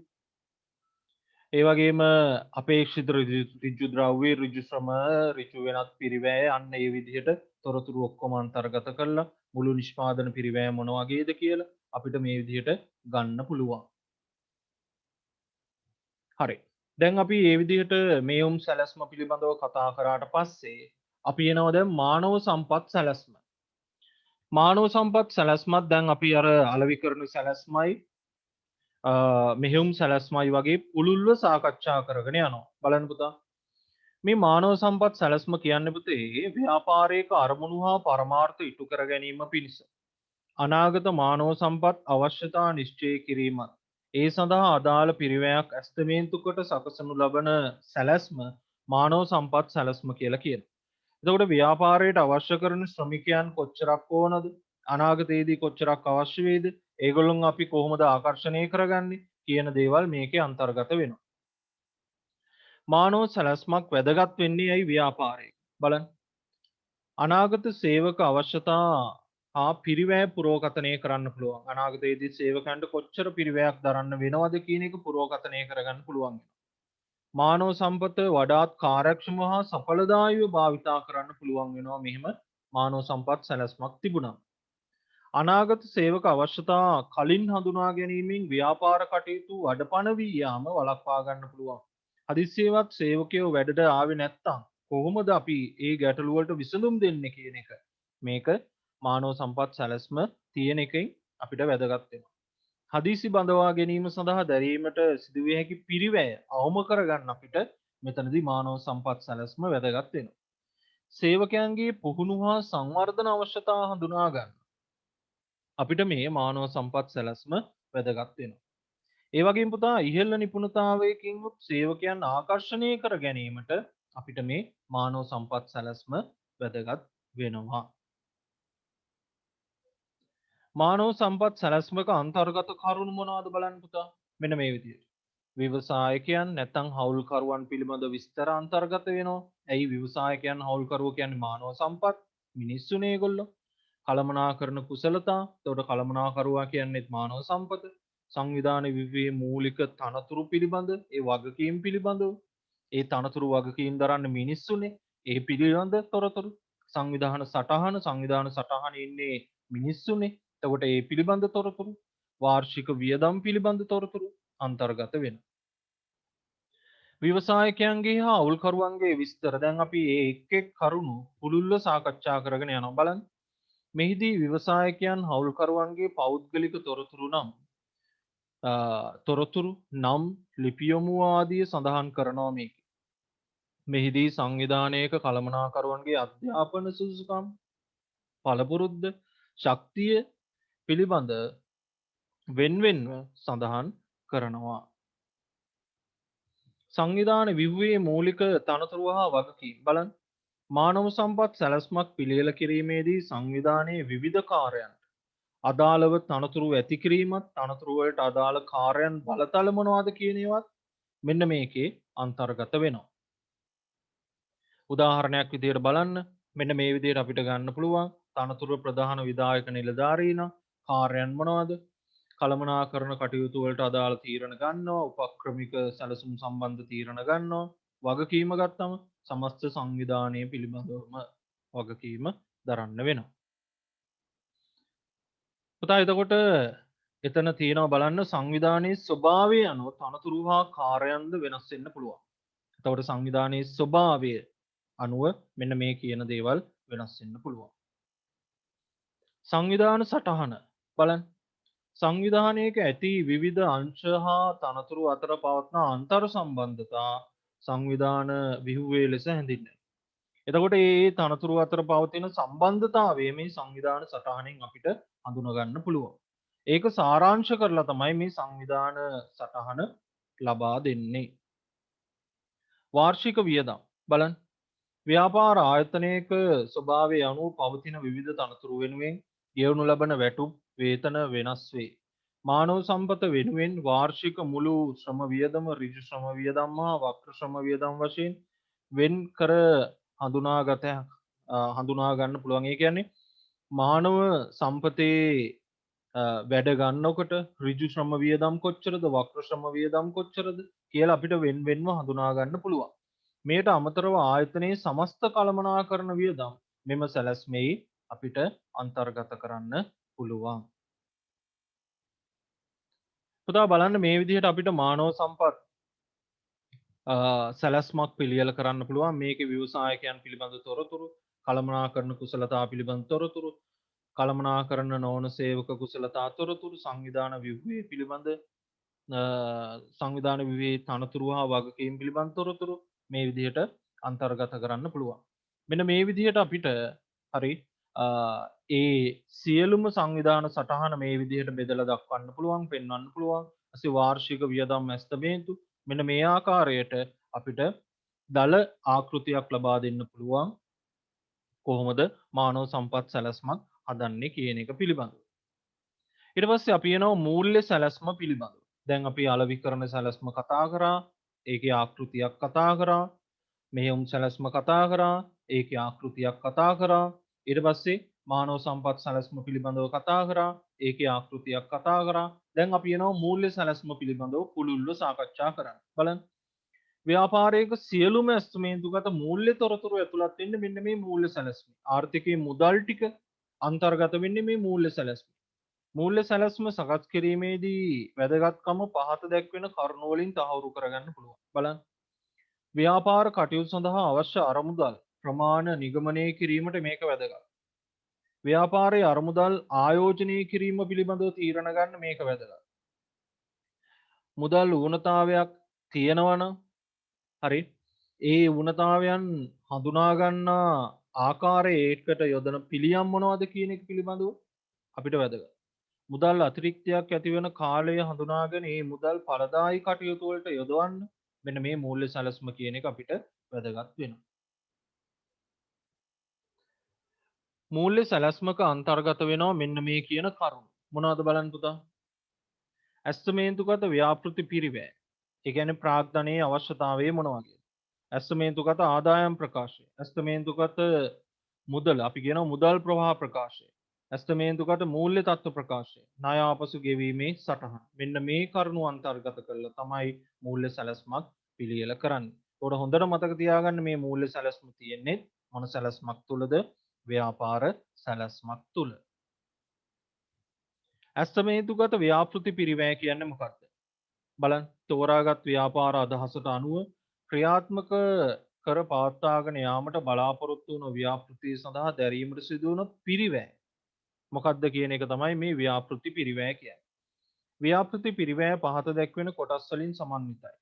ඒ වගේම අපේක්ෂිත ඍජු ද්‍රව්‍ය, ඍජු ශ්‍රම, ඍජු වෙනත් පිරිවැය අන්න ඒ විදිහට තොරතුරු ඔක්කොම අන්තර්ගත කරලා මුළු නිෂ්පාදන පිරිවැය මොන වගේද කියලා අපිට මේ විදිහට ගන්න පුළුවන්. හරි. දැන් අපි මේ විදිහට මෙහෙයුම් සැලැස්ම පිළිබඳව කතා කරාට පස්සේ අපි එනවා දැන් මානව සම්පත් සැලැස්ම. මානව සම්පත් සැලැස්මත් දැන් අපි අර අලෙවිකරණු සැලැස්මයි මෙහෙයුම් සැලැස්මයි වගේ පුළුල්ව සාකච්ඡා කරගෙන යනවා. බලන්න පුතා. මේ මානව සම්පත් සැලැස්ම කියන්නේ පුතේ ව්‍යාපාරයක අරමුණු හා පරමාර්ථ ඉටු කර ගැනීම පිණිස අනාගත මානව සම්පත් අවශ්‍යතා නිශ්චය කිරීමත් ඒ සඳහා අදාළ පිරිවැයක් ඇස්තමේන්තු කොට සකසනු ලබන සැලැස්ම මානව සම්පත් සැලැස්ම කියලා කියනවා. එතකොට ව්‍යාපාරයට අවශ්‍ය කරන ශ්‍රමිකයන් කොච්චරක් ඕනද? අනාගතයේදී කොච්චරක් අවශ්‍ය වේද? ඒගොල්ලොන් අපි කොහොමද ආකර්ෂණය කරගන්නේ කියන දේවල් මේකේ අන්තර්ගත වෙනවා. මානව සැලැස්මක් වැදගත් වෙන්නේ ඇයි ව්‍යාපාරයේ? බලන්න. අනාගත සේවක අවශ්‍යතා හා පිරිවැය පුරෝකථනය කරන්න පුළුවන්. අනාගතයේදී සේවකයන්ට කොච්චර පිරිවැයක් දරන්න වෙනවද කියන එක පුරෝකථනය කරගන්න පුළුවන්. මානව සම්පත වඩාත් කාර්යක්ෂම හා සඵලදායීව භාවිතා කරන්න පුළුවන් වෙනවා මෙහෙම මානව සම්පත් සැලැස්මක් තිබුණා. අනාගත සේවක අවශ්‍යතා කලින් හඳුනා ගැනීමෙන් ව්‍යාපාර කටයුතු වඩපණ වී යාම වළක්වා ගන්න පුළුවන්. හදිස්සියේවත් සේවකයෝ වැඩට ආවේ නැත්තම් කොහොමද අපි ඒ ගැටලු වලට විසඳුම් දෙන්නේ කියන එක මේක මානව සම්පත් සැලැස්ම තියෙන එකෙන් අපිට වැදගත් වෙනවා. හදිසි බඳවා ගැනීම සඳහා දැරීමට සිදුවිය හැකි පිරිවැය අවම කරගන්න අපිට මෙතනදී මානව සම්පත් සැලැස්ම වැදගත් වෙනවා. සේවකයන්ගේ පුහුණු හා සංවර්ධන අවශ්‍යතා හඳුනා ගන්න අපිට මේ මානව සම්පත් සැලැස්ම වැදගත් වෙනවා. ඒ වගේම පුතා ඉහළ නිපුණතාවයකින් උත් සේවකයන් ආකර්ෂණය කර ගැනීමට අපිට මේ මානව සම්පත් සැලැස්ම වැදගත් වෙනවා. මානව සම්පත් සැලැස්මක අන්තර්ගත කරුණු මොනවද බලන්න පුතා? මෙන්න මේ විදිහට. ව්‍යවසායකයන් නැත්නම් හවුල්කරුවන් පිළිබඳ විස්තර අන්තර්ගත වෙනවා. ඇයි ව්‍යවසායකයන් හවුල්කරුවෝ කියන්නේ මානව සම්පත් මිනිස්සුනේ ඒගොල්ලෝ. කළමනාකරන කුසලතා. එතකොට කළමනාකරුවා කියන්නේත් මානව සම්පත. සංවිධාන විවිධ මූලික තනතුරු පිළිබඳ ඒ වගකීම් පිළිබඳව ඒ තනතුරු වගකීම් දරන්න මිනිස්සුනේ ඒ පිළිබඳ තොරතුරු සංවිධාන සටහනේ ඉන්නේ මිනිස්සුනේ. එතකොට ඒ පිළිබඳ තොරතුරු වාර්ෂික වියදම් පිළිබඳ තොරතුරු අන්තර්ගත වෙනවා. ව්‍යවසායකයන්ගේ හා අවුල්කරුවන්ගේ විස්තර දැන් අපි ඒ එක් එක් කරුණු පුළුල්ව සාකච්ඡා කරගෙන යනවා බලන්න. මෙහිදී ව්‍යවසායකයන් හවුල්කරුවන්ගේ පෞද්ගලික තොරතුරු නම් ලිපියොමු ආදිය සඳහන් කරනවා මේකේ. මෙහිදී සංවිධානයක කළමනාකරුවන්ගේ අධ්‍යාපන සුදුසුකම් පළපුරුද්ද ශක්තිය පිළිබඳ වෙන්වෙන්ව සඳහන් කරනවා. සංවිධාන විව්වේ මූලික තනතුරු හා වගකීම් බලන්න. මානව සම්පත් සැලැස්මක් පිළියෙල කිරීමේදී සංවිධානයේ විවිධ කාර්යයන්ට අදාළව තනතුරු ඇති කිරීමත් තනතුරු වලට අදාළ කාර්යයන් බලතල මොනවාද කියන ඒවත් මෙන්න මේකේ අන්තර්ගත වෙනවා. උදාහරණයක් විදිහට බලන්න මෙන්න මේ විදිහට අපිට ගන්න පුළුවන් තනතුරු ප්‍රධාන විධායක නිලධාරීන කාර්යයන් මොනවද? කළමනාකරන කටයුතු වලට අදාළ තීරණ ගන්නවා, උපක්‍රමික සැලසුම් සම්බන්ධ තීරණ ගන්නවා, වගකීම ගත්තම සමස්ත සංවිධානය පිළිබඳවම වගකීම දරන්න වෙනවා. පුතා එතකොට එතන තියෙනවා බලන්න සංවිධානයේ ස්වභාවය අනුව තනතුරු හා කාර්යයන්ද වෙනස් වෙන්න පුළුවන්. එතකොට සංවිධානයේ ස්වභාවය අනුව මෙන්න මේ කියන දේවල් වෙනස් වෙන්න පුළුවන්. සංවිධාන සටහන බලන්න. සංවිධානයක ඇති විවිධ අංශ හා තනතුරු අතර පවත්නා අන්තර් සම්බන්ධතා සංවිධාන විහුවේ ලෙස හැඳින්වෙනවා. එතකොට මේ තනතුරු අතර පවතින සම්බන්ධතාවය මේ සංවිධාන සටහනෙන් අපිට හඳුනා ගන්න පුළුවන්. ඒක සාරාංශ කරලා තමයි මේ සංවිධාන සටහන ලබා දෙන්නේ. වාර්ෂික වියදම් බලන්න. ව්‍යාපාර ආයතනයක ස්වභාවය අනුව පවතින විවිධ තනතුරු වෙනුවෙන් ගෙවනු ලබන වැටුප් වේතන වෙනස් වේ. මානව සම්පත වෙනුවෙන් වාර්ෂික මුළු ශ්‍රම වියදම ඍජු ශ්‍රම වියදම් හා වක්‍ර ශ්‍රම වියදම් වශයෙන් වෙන් කර හඳුනා ගන්න පුළුවන්. ඒ කියන්නේ මානව සම්පතේ වැඩ ගන්නකොට ඍජු ශ්‍රම වියදම් කොච්චරද වක්‍ර ශ්‍රම වියදම් කොච්චරද කියලා අපිට වෙන් වෙන්ව හඳුනා ගන්න පුළුවන්. මේට අමතරව ආයතනයේ සමස්ත කළමනාකරන වියදම් මෙම සැලැස්මෙහි අපිට අන්තර්ගත කරන්න පුළුවන්. පුතා බලන්න මේ විදිහට අපිට මානව සම්පත් සැලැස්මක් පිළියෙල කරන්න පුළුවන්. මේකේ ව්‍යවසායකයන් පිළිබඳ තොරතුරු, කළමනාකරන කුසලතා පිළිබඳ තොරතුරු, කළමනාකරන නොවන සේවක කුසලතා තොරතුරු, සංවිධාන විව්වේ පිළිබඳ සංවිධාන විව්වේ තනතුරු හා වගකීම් පිළිබඳ තොරතුරු මේ විදිහට අන්තර්ගත කරන්න පුළුවන්. මෙන්න මේ විදිහට අපිට හරි ඒ සියලුම සංවිධාන සටහන මේ විදිහට බෙදලා දක්වන්න පුළුවන්, පෙන්වන්න පුළුවන්. ඇසේ වාර්ෂික වියදම් ඇස්තමේන්තු මෙන්න මේ ආකාරයට අපිට දල ආකෘතියක් ලබා දෙන්න පුළුවන්. කොහොමද මානව සම්පත් සැලැස්මක් හදන්නේ කියන එක පිළිබඳව. ඊට පස්සේ අපි යනවා මූල්‍ය සැලැස්ම පිළිබඳව. දැන් අපි අලෙවිකරණ සැලැස්ම කතා කරා, ඒකේ ආකෘතියක් කතා කරා, මෙහෙයුම් සැලැස්ම කතා කරා, ඒකේ ආකෘතියක් කතා කරා. ඊට පස්සේ මානව සම්පත් සැලැස්ම පිළිබඳව කතා කරා, ඒකේ ආකෘතියක් කතා කරා. දැන් අපි යනවා මූල්‍ය සැලැස්ම පිළිබඳව පුළුල්ව සාකච්ඡා කරන්න. බලන්න. ව්‍යාපාරයක සියලුම ඇස්තමේන්තුගත මූල්‍ය තොරතුරු ඇතුළත් වෙන්නේ මෙන්න මේ මූල්‍ය සැලැස්ම. ආර්ථිකයේ මුදල් ටික අන්තර්ගත වෙන්නේ මේ මූල්‍ය සැලැස්ම. මූල්‍ය සැලැස්ම සකස් කිරීමේදී වැදගත්කම පහත දැක්වෙන කරුණු වලින් තහවුරු කරගන්න පුළුවන්. බලන්න. ව්‍යාපාර කටයුතු සඳහා අවශ්‍ය අරමුදල් ප්‍රමාණ නිගමනය කිරීමට මේක වැදගත්. ව්‍යාපාරයේ අරමුදල් ආයෝජනය කිරීම පිළිබඳව තීරණ ගන්න මේක වැදගත්. මුදල් ඌනතාවයක් තියෙනවනම් හරි ඒ ඌනතාවයන් හඳුනා ගන්නා ආකාරයේ ඒකට යොදන පිළියම් මොනවද කියන එක පිළිබඳව අපිට වැදගත්. මුදල් අතිරික්තයක් ඇති වෙන කාලය හඳුනාගෙන මේ මුදල් ඵලදායී කටයුතු වලට යොදවන්න මෙන්න මේ මූල්‍ය සැලැස්ම කියන එක අපිට වැදගත් වෙනවා. මූල්‍ය සැලැස්මක අන්තර්ගත වෙනවා මෙන්න මේ කියන කරුණු. මොනවද බලන්න පුතා? ඇස්තමේන්තුගත ව්‍යාපෘති පිරිවැය. ඒ කියන්නේ ප්‍රාග්ධනයේ අවශ්‍යතාවය මොනවද? ඇස්තමේන්තුගත ආදායම් ප්‍රකාශය. ඇස්තමේන්තුගත මුදල් අපි කියනවා මුදල් ප්‍රවාහ ප්‍රකාශය. ඇස්තමේන්තුකට මූල්‍ය තත්ත්ව ප්‍රකාශය ණය ආපසු ගෙවීමේ සටහන. මෙන්න මේ කරුණු අන්තර්ගත කරලා තමයි මූල්‍ය සැලැස්මක් පිළියෙල කරන්නේ. ඒකට හොඳට මතක තියාගන්න මේ මූල්‍ය සැලැස්ම තියෙන්නේ මොන සැලැස්මක් තුලද? ව්‍යාපාර සැලැස්මක් තුල. ඇස්තමේන්තුගත ව්‍යාපෘති පිරිවැය කියන්නේ මොකක්ද? බලන්න තෝරාගත් ව්‍යාපාර අදහසට අනුව ක්‍රියාත්මක කර පවත්වාගෙන යාමට බලාපොරොත්තු වන ව්‍යාපෘතිය සඳහා දැරීමට සිදුවන පිරිවැය මොකක්ද කියන එක තමයි මේ ව්‍යාපෘති පිරිවැය කියන්නේ. ව්‍යාපෘති පිරිවැය පහත දැක්වෙන කොටස් වලින් සමන්විතයි.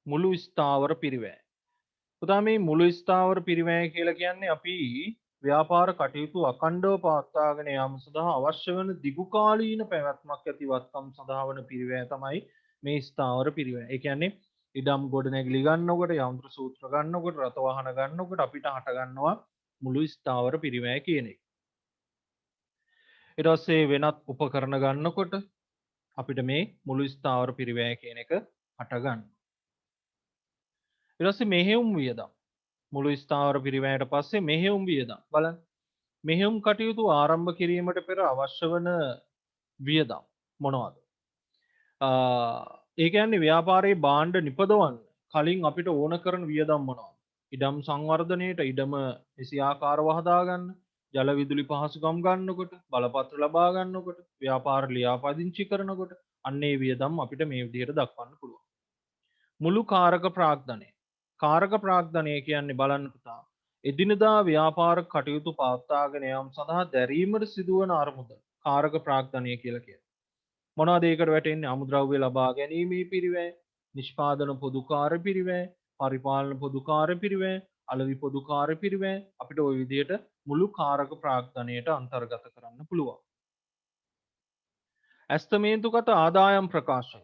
මුළු ස්ථාවර පිරිවැය. පුතා මේ මුළු ස්ථාවර පිරිවැය කියලා කියන්නේ අපි ව්‍යාපාර කටයුතු අඛණ්ඩව පවත්වාගෙන යාම සඳහා අවශ්‍ය වන දිගුකාලීන පැවැත්මක් ඇති වත්කම් සඳහා වන පිරිවැය තමයි මේ ස්ථාවර පිරිවැය. ඒ කියන්නේ ඉඩම් ගොඩනැගිලි ගන්නකොට, යන්ත්‍ර සූත්‍ර ගන්නකොට, රථ වාහන ගන්නකොට අපිට හට ගන්නවා මුළු ස්ථාවර පිරිවැය කියන එක. ඊට පස්සේ වෙනත් උපකරණ ගන්නකොට අපිට මේ මුළු ස්ථාවර පිරිවැය කියන එක හට ගන්නවා. ඊට පස්සේ මෙහෙයුම් වියදම් මුළු ස්ථාවර පිරිවැයට පස්සේ මෙහෙයුම් වියදම් බලන්න. මෙහෙයුම් කටයුතු ආරම්භ කිරීමට පෙර අවශ්‍ය වන වියදම් මොනවද? ඒ කියන්නේ ව්‍යාපාරයේ භාණ්ඩ නිපදවන්න කලින් අපිට ඕන කරන වියදම් මොනවද? ඉඩම් සංවර්ධනයට ඉඩම නිසියාකාරව හදාගන්න, ජල විදුලි පහසුකම් ගන්නකොට, බලපත්‍ර ලබා ගන්නකොට, ව්‍යාපාර ලියාපදිංචි කරනකොට අන්නේ වියදම් අපිට මේ විදිහට දක්වන්න පුළුවන්. මුළු කාරක ප්‍රාග්ධනය. කාරක ප්‍රාග්ධනය කියන්නේ බලන්න පුතා. එදිනදා ව්‍යාපාර කටයුතු පවත්වාගෙන යාම සඳහා දැරීමට සිදුවන අරමුදල් කාරක ප්‍රාග්ධනය කියලා කියනවා. මොනවද ඒකට වැටෙන්නේ? අමුද්‍රව්‍ය ලබා ගැනීමේ පිරිවැය, නිෂ්පාදන පොදුකාර පිරිවැය, පරිපාලන පොදුකාර පිරිවැය, අලෙවි පොදුකාර පිරිවැය අපිට ওই විදිහට මුළු කාරක ප්‍රාග්ධනයට අන්තර්ගත කරන්න පුළුවන්. ඇස්තමේන්තුගත ආදායම් ප්‍රකාශය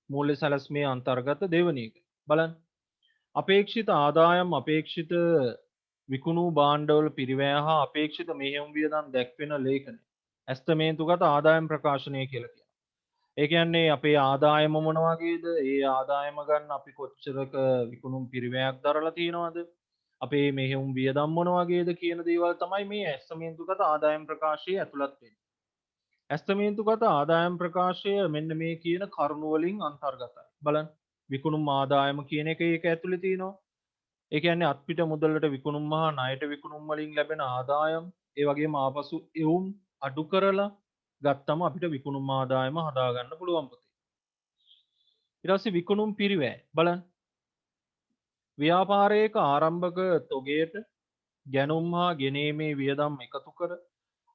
මූල්‍ය සැලැස්මේ අන්තර්ගත දෙවැනි එක. බලන්න. අපේක්ෂිත ආදායම් අපේක්ෂිත විකුණු භාණ්ඩවල පිරිවැය හා අපේක්ෂිත මෙහෙයුම් වියදම් දැක්වෙන ලේඛනය ඇස්තමේන්තුගත ආදායම් ප්‍රකාශනය කියලා කියනවා. ඒ කියන්නේ අපේ ආදායම මොන වගේද? ඒ ආදායම ගන්න අපි කොච්චරක විකුණුම් පිරිවැයක් දරලා තියෙනවද? අපේ මෙහෙයුම් වියදම් මොන වගේද කියන දේවල් තමයි මේ ඇස්තමේන්තුගත ආදායම් ප්‍රකාශයේ ඇතුළත් වෙන්නේ. ඇස්තමේන්තුගත ආදායම් ප්‍රකාශය මෙන්න මේ කියන කරුණු වලින් අන්තර්ගතයි. බලන්න. විකුණුම් ආදායම කියන එක ඒක ඇතුලේ තියෙනවා. ඒ කියන්නේ අත්පිට මුදලට විකුණුම් හා ණයට විකුණුම් වලින් ලැබෙන ආදායම්, ඒ වගේම ආපසු එවුම් අඩු කරලා ගත්තම අපිට විකුණුම් ආදායම හදාගන්න පුළුවන් පුතේ. ඊට පස්සේ විකුණුම් පිරිවැය බලන්න. ව්‍යාපාරයක ආරම්භක තොගයට ගැනුම් හා ගෙනීමේ වියදම් එකතු කර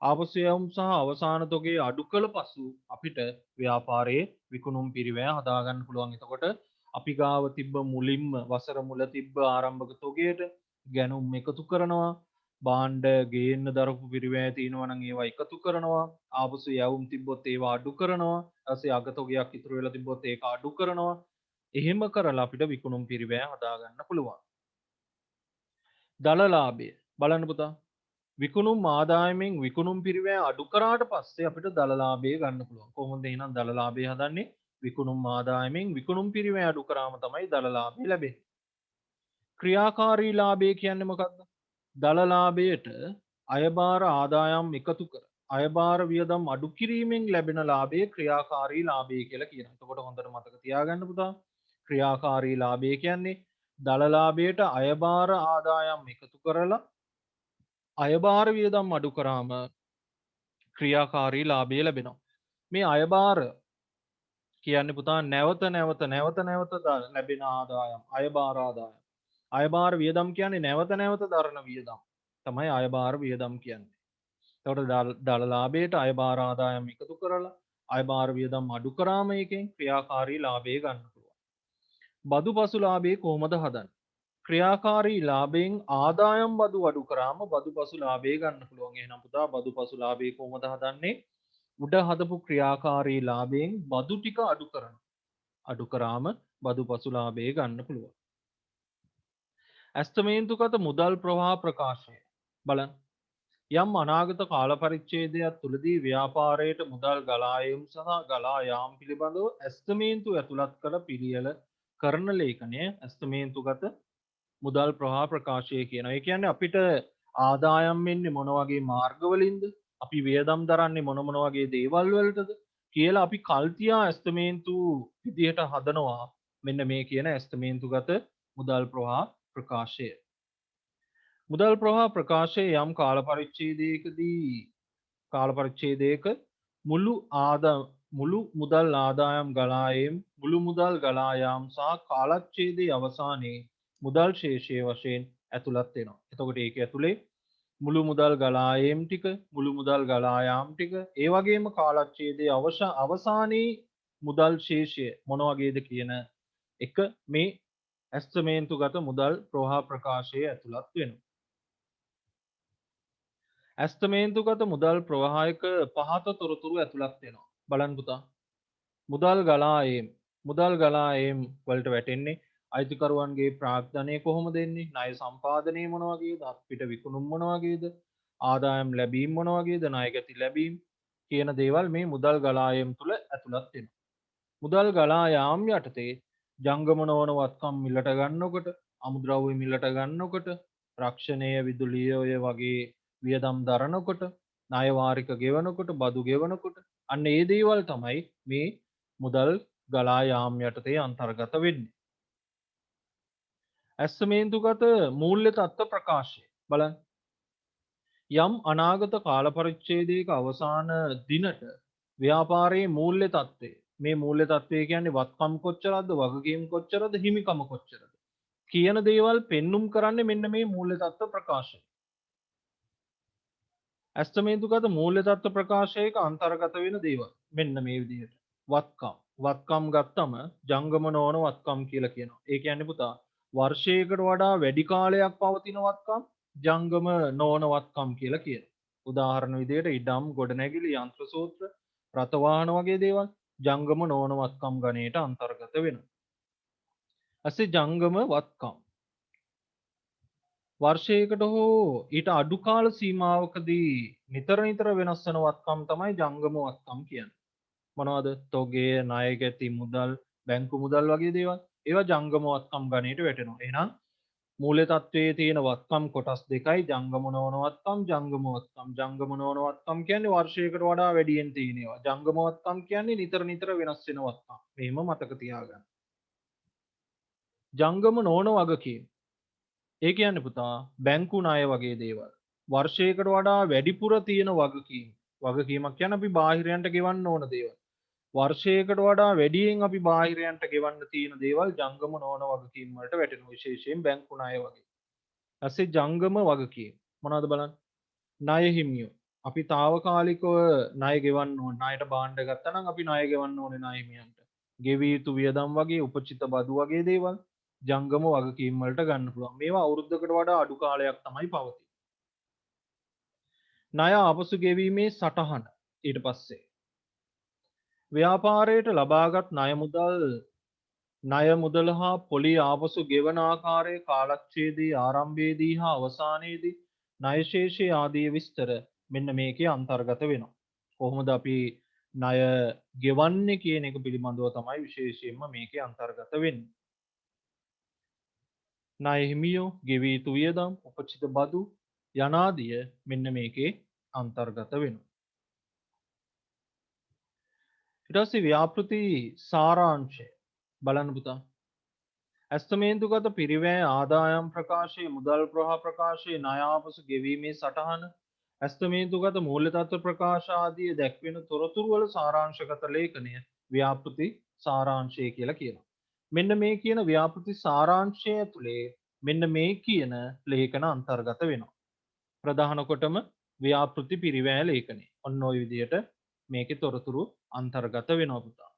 ආපසු යවුම් සහ අවසාන තොගේ අඩු කළ පසු අපිට ව්‍යාපාරයේ විකුණුම් පිරිවැය හදාගන්න පුළුවන්. එතකොට අපි ගාව තිබ්බ මුලින්ම වසර මුල තිබ්බ ආරම්භක තොගයට ගැනුම් එකතු කරනවා, භාණ්ඩ ගේන්න දරපු පිරිවැය තියෙනවා නම් ඒවා එකතු කරනවා, ආපසු යවුම් තිබ්බොත් ඒවා අඩු කරනවා, ඊපස්සේ අගතොගයක් ඉතුරු වෙලා තිබ්බොත් ඒක අඩු කරනවා. එහෙම කරලා අපිට විකුණුම් පිරිවැය හදාගන්න පුළුවන්. දල ලාභය බලන්න පුතා. විකුණුම් ආදායමෙන් විකුණුම් පිරිවැය අඩු කරාට පස්සේ අපිට දල ලාභය ගන්න පුළුවන්. කොහොමද එහෙනම් දල ලාභය හදන්නේ? විකුණුම් ආදායමෙන් විකුණුම් පිරිවැය අඩු කරාම තමයි දල ලාභය ලැබෙන්නේ. ක්‍රියාකාරී ලාභය කියන්නේ මොකක්ද? දල ලාභයට අයබාර ආදායම් එකතු කර අයබාර වියදම් අඩු කිරීමෙන් ලැබෙන ලාභය ක්‍රියාකාරී ලාභය කියලා කියනවා. එතකොට හොඳට මතක තියාගන්න පුතා. ක්‍රියාකාරී ලාභය කියන්නේ දල ලාභයට අයබාර ආදායම් එකතු කරලා අයබාර වියදම් අඩු කරාම ක්‍රියාකාරී ලාභය ලැබෙනවා. මේ අයබාර කියන්නේ පුතා නැවත ලැබෙන ආදායම් අයබාර ආදායම්. අයබාර වියදම් කියන්නේ නැවත නැවත දරන වියදම් තමයි අයබාර වියදම් කියන්නේ. එතකොට දල ලාභයට අයබාර ආදායම් එකතු කරලා අයබාර වියදම් අඩු කරාම එකෙන් ක්‍රියාකාරී ලාභය ගන්න පුළුවන්. බදු පසු ලාභය කොහොමද හදන්නේ? ක්‍රියාකාරී ලාභයෙන් ආදායම් බදු අඩු කරාම බදු පසු ලාභය ගන්න පුළුවන්. එහෙනම් පුතා බදු පසු ලාභය කොහොමද හදන්නේ? උඩ හදපු ක්‍රියාකාරී ලාභයෙන් බදු ටික අඩු කරනවා. අඩු කරාම බදු පසු ලාභය ගන්න පුළුවන්. ඇස්තමේන්තුගත මුදල් ප්‍රවාහ ප්‍රකාශය බලන්න. යම් අනාගත කාල පරිච්ඡේදයක් තුලදී ව්‍යාපාරයට මුදල් ගලා ඒම සහ ගලා යාම පිළිබඳව ඇස්තමේන්තු ඇතුළත් කළ පිළියෙල කරන ලේඛනය ඇස්තමේන්තුගත මුදල් ප්‍රවාහ ප්‍රකාශය කියනවා. ඒ කියන්නේ අපිට ආදායම් වෙන්නේ මොන වගේ මාර්ගවලින්ද? අපි වියදම් දරන්නේ මොන මොන වගේ දේවල් වලටද කියලා අපි කල්තියා ඇස්තමේන්තු විදිහට හදනවා මෙන්න මේ කියන ඇස්තමේන්තුගත මුදල් ප්‍රවාහ ප්‍රකාශය. මුදල් ප්‍රවාහ ප්‍රකාශයේ යම් කාල පරිච්ඡේදයකදී කාල පරිච්ඡේදයක මුළු මුළු මුදල් ආදායම් ගලායම් මුළු මුදල් ගලායාම් සහ කාලච්ඡේදයේ අවසානයේ මුදල් ශේෂය වශයෙන් ඇතුළත් වෙනවා. එතකොට ඒක ඇතුලේ මුළු මුදල් ගලායම් ටික මුළු මුදල් ගලායාම් ටික ඒ වගේම කාලච්ඡේදයේ අවසානයේ මුදල් ශේෂය මොන වගේද කියන එක මේ ඇස්තමේන්තුගත මුදල් ප්‍රවාහ ප්‍රකාශයේ ඇතුළත් වෙනවා. ඇස්තමේන්තුගත මුදල් ප්‍රවාහයක පහත තොරතුරු ඇතුළත් වෙනවා. බලන්න පුතා. මුදල් ගලායම් වලට වැටෙන්නේ අයිතිකරුවන්ගේ ප්‍රාග්ධනය කොහොමද දෙන්නේ? ණය සම්පාදනය මොන වගේද? අපිට විකුණුම් මොන වගේද? ආදායම් ලැබීම් මොන වගේද? ණයගැති ලැබීම් කියන දේවල් මේ මුදල් ගලායම් තුල ඇතුළත් වෙනවා. මුදල් ගලායාම් යටතේ ජංගම නොවන වත්කම් මිලට ගන්නකොට, අමුද්‍රව්‍ය මිලට ගන්නකොට, රක්ෂණය විදුලිය ඔය වගේ වියදම් දරනකොට, ණය වාරික ගෙවනකොට, බදු ගෙවනකොට අන්න ඒ දේවල් තමයි මේ මුදල් ගලායාම් යටතේ අන්තර්ගත වෙන්නේ. ඇස්තමේන්තුගත මූල්‍ය තත්ත්ව ප්‍රකාශය බලන්න. යම් අනාගත කාල පරිච්ඡේදයක අවසාන දිනට ව්‍යාපාරයේ මූල්‍ය තත්ත්වය මේ මූල්‍ය තත්ත්වය කියන්නේ වත්කම් කොච්චරද වගකීම් කොච්චරද හිමිකම කොච්චරද කියන දේවල් පෙන්눔 කරන්නේ මෙන්න මේ මූල්‍ය තත්ත්ව ප්‍රකාශය. ඇස්තමේන්තුගත මූල්‍ය තත්ත්ව ප්‍රකාශයක අන්තර්ගත වෙන දේවල් මෙන්න මේ විදිහට. වත්කම් ගත්තම ජංගම නොවන වත්කම් කියලා කියනවා. ඒ කියන්නේ පුතා වර්ෂයකට වඩා වැඩි කාලයක් පවතින වත්කම් ජංගම නොවන වත්කම් කියලා කියනවා. උදාහරණ විදිහට ඉඩම් ගොඩනැගිලි යන්ත්‍ර සූත්‍ර රථ වාහන වගේ දේවල් ජංගම නොවන වත්කම් ගණයට අන්තර්ගත වෙනවා. ඇසේ ජංගම වත්කම් වර්ෂයකට හෝ ඊට අඩු කාල සීමාවකදී නිතර නිතර වෙනස් වෙන වත්කම් තමයි ජංගම වත්කම් කියන්නේ. මොනවද? තොගේ, ණයගැති මුදල්, බැංකු මුදල් වගේ දේවල්. ඒවා ජංගම වත්කම් ගණයට වැටෙනවා. එහෙනම් මූල්‍ය තත්ත්වයේ තියෙන වත්කම් කොටස් දෙකයි ජංගම නොවන වත්කම්, ජංගම වත්කම්. ජංගම නොවන වත්කම් කියන්නේ වර්ෂයකට වඩා වැඩියෙන් තියෙන ඒවා. ජංගම වත්කම් කියන්නේ නිතර නිතර වෙනස් වෙන වත්කම්. මෙහෙම මතක තියාගන්න. ජංගම නොවන වගකීම්. ඒ කියන්නේ පුතා බැංකු ණය වගේ දේවල්. වර්ෂයකට වඩා වැඩිපුර තියෙන වගකීම්. වගකීමක් කියන්නේ අපි බාහිරයන්ට ගෙවන්න ඕන දේවල්. වර්ෂයකට වඩා වැඩියෙන් අපි බාහිරයන්ට ගෙවන්න තියෙන දේවල් ජංගම නොවන වගකීම් වලට වැටෙනවා. විශේෂයෙන් බැංකු ණය වගේ. ඊපස්සේ ජංගම වගකීම් මොනවද බලන්න? ණය හිමියෝ. අපි తాවකාලිකව ණය ගෙවන්න ඕන. ණයට භාණ්ඩ ගත්තා නම් අපි ණය ගෙවන්න ඕනේ ණය හිමියන්ට. ගෙවිය යුතු වියදම් වගේ උපචිත බදු වගේ දේවල් ජංගම වගකීම් වලට ගන්න පුළුවන්. මේවා අවුරුද්දකට වඩා අඩු කාලයක් තමයි පවතින්නේ. ණය ආපසු ගෙවීමේ සටහන ඊට පස්සේ ව්‍යාපාරයට ලබාගත් ණය මුදල හා පොලි ආපසු ගෙවන ආකාරය කාලච්ඡේදයේ ආරම්භයේදී හා අවසානයේදී ණය ශේෂය ආදී විස්තර මෙන්න මේකේ අන්තර්ගත වෙනවා. කොහොමද අපි ණය ගෙවන්නේ කියන එක පිළිබඳව තමයි විශේෂයෙන්ම මේකේ අන්තර්ගත වෙන්නේ. ණය හිමියෝ ගෙවිය යුතු වියදම් උපචිත බදු යනාදිය මෙන්න මේකේ අන්තර්ගත වෙනවා. ඊට පස්සේ ව්‍යාපෘති සාරාංශය බලන්න පුතා. ඇස්තමේන්තුගත පිරිවැය ආදායම් ප්‍රකාශයේ මුදල් ප්‍රවාහ ප්‍රකාශයේ ණය ආපසු ගෙවීමේ සටහන ඇස්තමේන්තුගත මූල්‍ය තත්ත්ව ප්‍රකාශ ආදී දැක්වෙන තොරතුරු වල සාරාංශගත ලේඛනය ව්‍යාපෘති සාරාංශය කියලා කියනවා. මෙන්න මේ කියන ව්‍යාපෘති සාරාංශය ඇතුලේ මෙන්න මේ කියන ලේඛන අන්තර්ගත වෙනවා. ප්‍රධාන කොටම ව්‍යාපෘති පිරිවැය ලේඛනය. ඔන්න ඔය විදිහට මේකේ තොරතුරු අන්තර්ගත වෙනවා පුතා.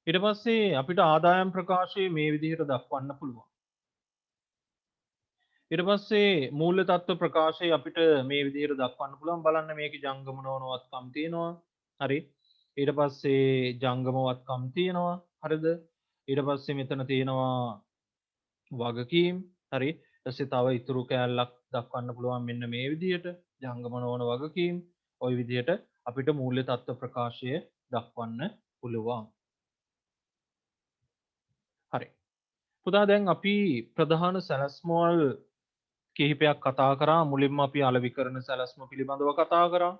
ඊට පස්සේ අපිට ආදායම් ප්‍රකාශයේ මේ විදිහට දක්වන්න පුළුවන්. ඊට පස්සේ මූල්‍ය තත්ත්ව ප්‍රකාශය අපිට මේ විදිහට දක්වන්න පුළුවන්. බලන්න මේකේ ජංගම නොවන වත්කම් තියෙනවා. හරි. ඊට පස්සේ ජංගම වත්කම් තියෙනවා. හරිද? ඊට පස්සේ මෙතන තියෙනවා වගකීම්. හරි. ඊට පස්සේ තව ඉතුරු කෑල්ලක් දක්වන්න පුළුවන් මෙන්න මේ විදිහට ජංගම නොවන වගකීම්. ওই විදිහට අපිට මූල්‍ය තත්ත්ව ප්‍රකාශය දක්වන්න පුළුවන්. හරි. පුතා දැන් අපි ප්‍රධාන සැලැස්මවල් කිහිපයක් කතා කරා. මුලින්ම අපි අලෙවිකරණ සැලැස්ම පිළිබඳව කතා කරා.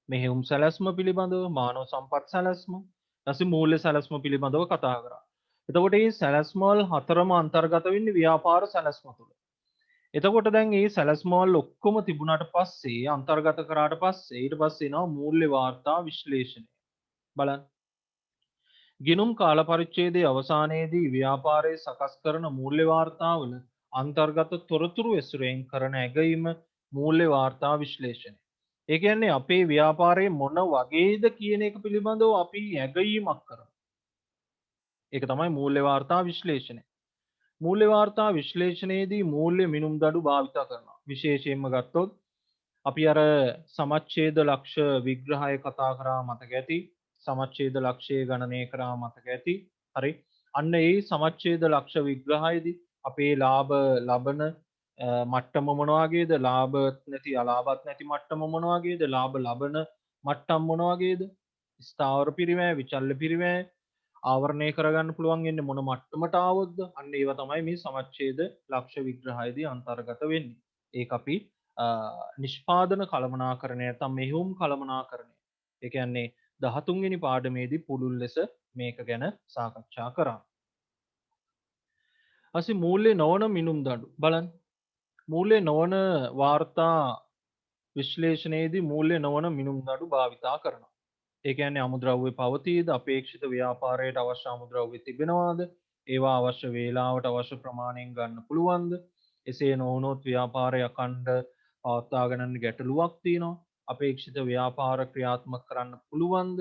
මෙහෙයුම් සැලැස්ම පිළිබඳව, මානව සම්පත් සැලැස්ම, ඊට මූල්‍ය සැලැස්ම පිළිබඳව කතා කරා. එතකොට මේ සැලැස්ම වල හතරම අන්තර්ගත වෙන්නේ ව්‍යාපාර සැලැස්ම තුළ. එතකොට දැන් මේ සැලැස්ම වල ඔක්කොම තිබුණාට පස්සේ අන්තර්ගත කරාට පස්සේ ඊට පස්සේ එනවා මූල්‍ය වාර්තා විශ්ලේෂණය. බලන්න. ගිනුම් කාල පරිච්ඡේදයේ අවසානයේදී ව්‍යාපාරයේ සකස් කරන මූල්‍ය වාර්තාවල අන්තර්ගත තොරතුරු ඇසුරෙන් කරන ඇගයීම මූල්‍ය වාර්තා විශ්ලේෂණය. ඒ කියන්නේ අපේ ව්‍යාපාරයේ මොන වගේද කියන එක පිළිබඳව අපි ඇගයීමක් කරනවා. ඒක තමයි මූල්‍ය වාර්තා විශ්ලේෂණය. මූල්‍ය වාර්තා විශ්ලේෂණයේදී මූල්‍ය මිනුම් දඩු භාවිත කරනවා. විශේෂයෙන්ම ගත්තොත් අපි අර සමච්ඡේද ලක්ෂ විග්‍රහය කතා කරා මතක ඇති. සමච්ඡේද ලක්ෂය ගණනය කරා මතක ඇති. හරි. අන්න ඒ සමච්ඡේද ලක්ෂ විග්‍රහයේදී අපේ ලාභ ලබන මට්ටම මොන වගේද? ලාභ නැති අලාභත් නැති මට්ටම මොන වගේද? ලාභ ලබන මට්ටම් මොන වගේද? ස්ථාවර පිරිවැය, විචල්්‍ය පිරිවැය ආවරණය කරගන්න පුළුවන් වෙන්නේ මොන මට්ටමට ආවොත්ද? අන්න ඒවා තමයි මේ සමච්ඡේද ලක්ෂ විග්‍රහයේදී අන්තර්ගත වෙන්නේ. ඒක අපි නිෂ්පාදන කළමනාකරණය නැත්නම් මෙහෙයුම් කළමනාකරණය. ඒ කියන්නේ 13 වෙනි පාඩමේදී පුළුල් ලෙස මේක ගැන සාකච්ඡා කරා. අසි මූල්‍ය නොවන මිනුම් දඩු බලන්න. මූල්‍ය නොවන වාර්තා විශ්ලේෂණයේදී මූල්‍ය නොවන මිනුම් දඩු භාවිතා කරනවා. ඒ කියන්නේ අමුද්‍රව්‍ය පවතීද? අපේක්ෂිත ව්‍යාපාරයට අවශ්‍ය අමුද්‍රව්‍ය තිබෙනවාද? ඒවා අවශ්‍ය වේලාවට අවශ්‍ය ප්‍රමාණයෙන් ගන්න පුළුවන්ද? එසේ නොවුනොත් ව්‍යාපාරය අඛණ්ඩ පවත්වාගෙන යන්න ගැටලුවක් තියෙනවා. අපේක්ෂිත ව්‍යාපාර ක්‍රියාත්මක කරන්න පුළුවන්ද?